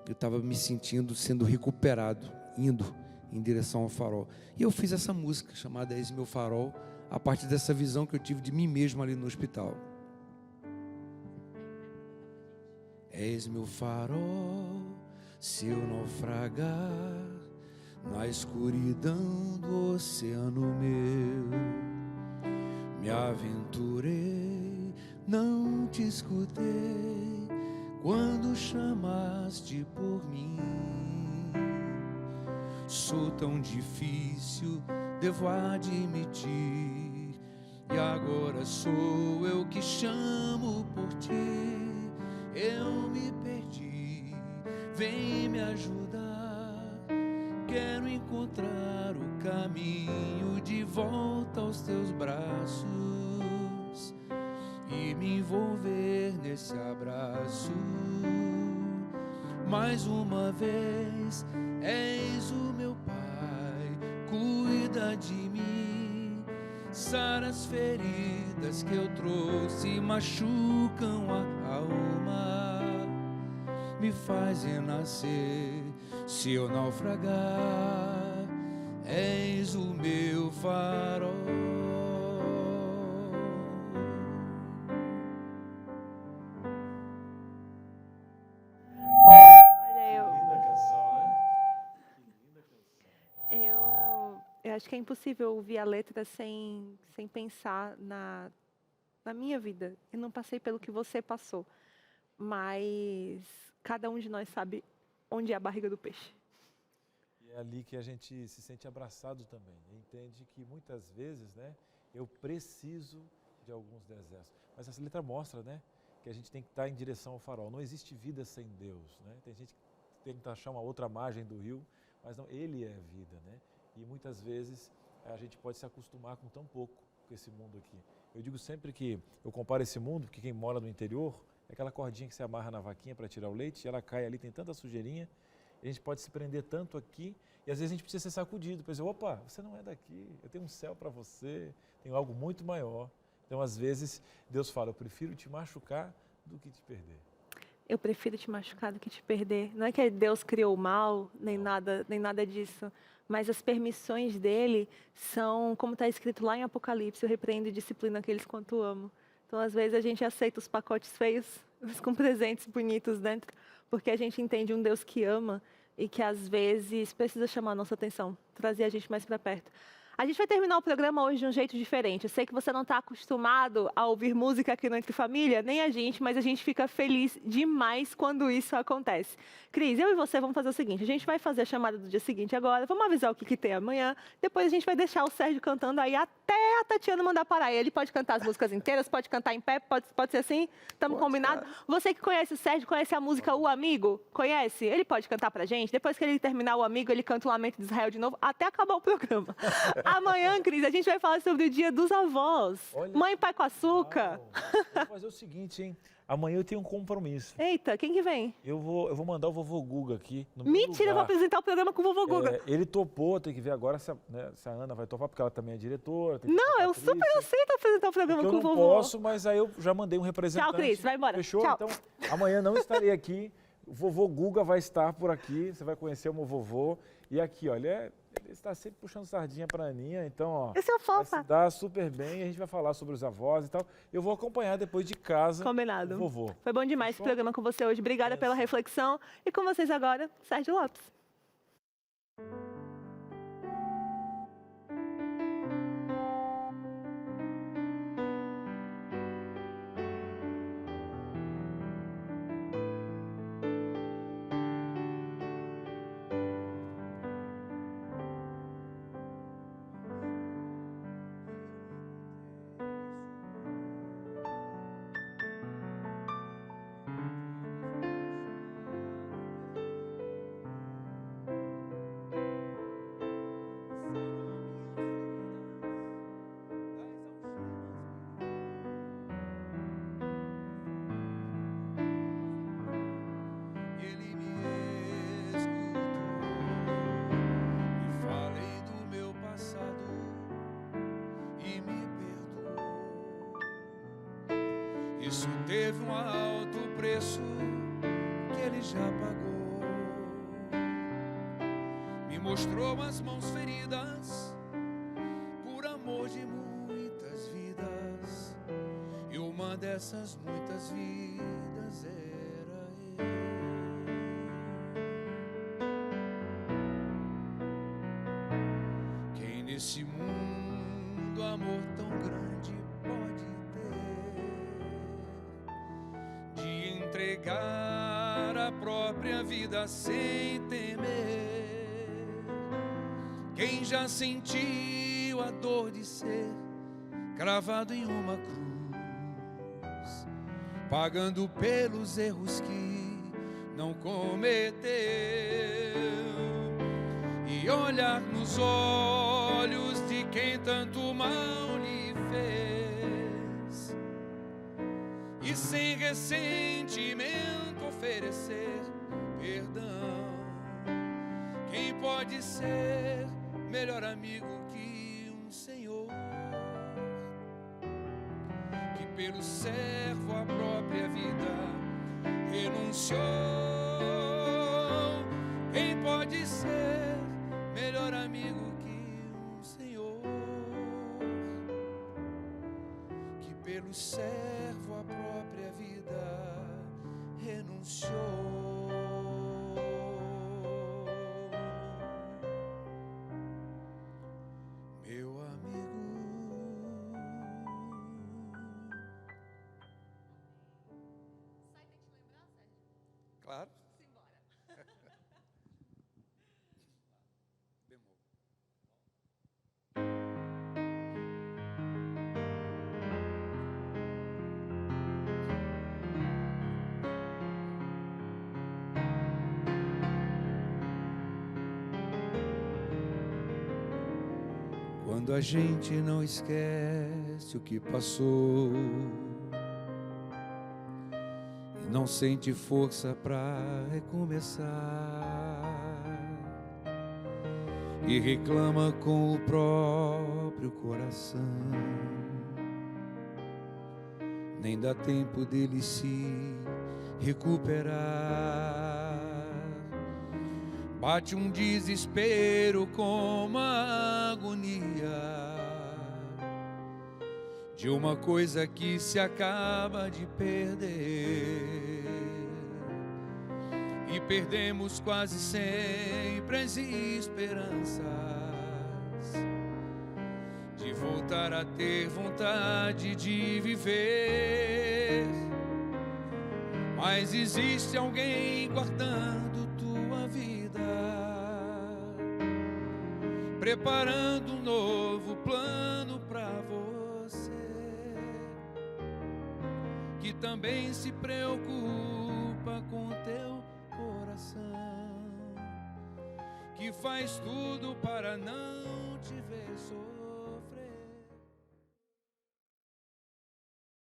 eu estava me sentindo sendo recuperado, indo em direção ao farol. E eu fiz essa música chamada Eis Meu Farol, a partir dessa visão que eu tive de mim mesmo ali no hospital. És meu farol, se eu naufragar na escuridão do oceano meu, me aventurei, não te escutei quando chamaste por mim. Sou tão difícil, devo admitir, e agora sou eu que chamo por ti. Eu me perdi, vem me ajudar. Quero encontrar o caminho de volta aos teus braços e me envolver nesse abraço. Mais uma vez, és o meu Pai, cuida de mim. Sara as feridas que eu trouxe, machucam a alma, me faz renascer. Se eu naufragar, és o meu farol. Eu acho que é impossível ouvir a letra sem pensar na minha vida. Eu não passei pelo que você passou, mas cada um de nós sabe onde é a barriga do peixe. E é ali que a gente se sente abraçado também. Entende que muitas vezes, né, eu preciso de alguns desertos. Mas essa letra mostra, né, que a gente tem que estar em direção ao farol. Não existe vida sem Deus, né? Tem gente que tenta achar uma outra margem do rio, mas não, Ele é a vida, né? E muitas vezes a gente pode se acostumar com tão pouco com esse mundo aqui. Eu digo sempre que eu comparo esse mundo, porque quem mora no interior é aquela cordinha que se amarra na vaquinha para tirar o leite, e ela cai ali, tem tanta sujeirinha, a gente pode se prender tanto aqui, e às vezes a gente precisa ser sacudido, para dizer, opa, você não é daqui, eu tenho um céu para você, tenho algo muito maior. Então, às vezes, Deus fala, eu prefiro te machucar do que te perder. Eu prefiro te machucar do que te perder. Não é que Deus criou o mal, nem nada disso. Mas as permissões dele são, como está escrito lá em Apocalipse, eu repreendo e disciplino aqueles quanto amo. Então, às vezes, a gente aceita os pacotes feios, mas com presentes bonitos dentro, porque a gente entende um Deus que ama e que, às vezes, precisa chamar a nossa atenção, trazer a gente mais para perto. A gente vai terminar o programa hoje de um jeito diferente. Eu sei que você não está acostumado a ouvir música aqui no Entre Família, nem a gente, mas a gente fica feliz demais quando isso acontece. Cris, eu e você vamos fazer o seguinte, a gente vai fazer a chamada do dia seguinte agora, vamos avisar o que tem amanhã, depois a gente vai deixar o Sérgio cantando aí até a Tatiana mandar parar. Ele pode cantar as músicas inteiras, pode cantar em pé, pode ser assim? Estamos combinados? Você que conhece o Sérgio, conhece a música O Amigo? Conhece? Ele pode cantar pra gente? Depois que ele terminar O Amigo, ele canta o Lamento de Israel de novo, até acabar o programa. Amanhã, Cris, a gente vai falar sobre o dia dos avós. Olha, Mãe e pai com açúcar. Vou fazer o seguinte, hein? Amanhã eu tenho um compromisso. Eita, quem que vem? Eu vou mandar o vovô Guga aqui no meu Mentira, eu vou lugar. apresentar o programa com o vovô Guga. Ele topou, tem que ver agora se a Ana vai topar, porque ela também é diretora. Não, eu super aceito apresentar o programa Porque com o eu não vovô. posso, mas aí eu já mandei um representante. Tchau, Cris, vai embora. Fechou? Tchau. Então, amanhã não estarei aqui. O vovô Guga vai estar por aqui, você vai conhecer o meu vovô. E aqui, olha, ele está sempre puxando sardinha para a Aninha, então, ó, Esse é o vai fofa. se dar super bem, a gente vai falar sobre os avós e tal. Eu vou acompanhar depois de casa Combinado. o vovô. Foi bom demais esse programa com você hoje. Obrigada pela reflexão. E com vocês agora, Sérgio Lopes. Ele me escutou e falei do meu passado e me perdoou. Isso teve um alto preço que ele já pagou. Me mostrou as mãos feridas por amor de muitas vidas, e uma dessas muitas vidas era eu. Quem nesse mundo amor tão grande pode ter, de entregar a própria vida sem temer? Quem já sentiu a dor de ser cravado em uma cruz, pagando pelos erros que não cometeu, e olhar nos olhos de quem tanto mal lhe fez, e sem ressentimento oferecer perdão? Quem pode ser melhor amigo que um Senhor, que pelo servo a própria vida renunciou? Quem pode ser melhor amigo que um Senhor, que pelo servo a própria vida renunciou? Meu amigo, claro. Quando a gente não esquece o que passou e não sente força pra recomeçar, e reclama com o próprio coração, nem dá tempo dele se recuperar. Bate um desespero com uma agonia de uma coisa que se acaba de perder. E perdemos quase sempre as esperanças de voltar a ter vontade de viver. Mas existe alguém guardando tua vida, preparando um novo plano pra você, que também se preocupa com teu coração, que faz tudo para não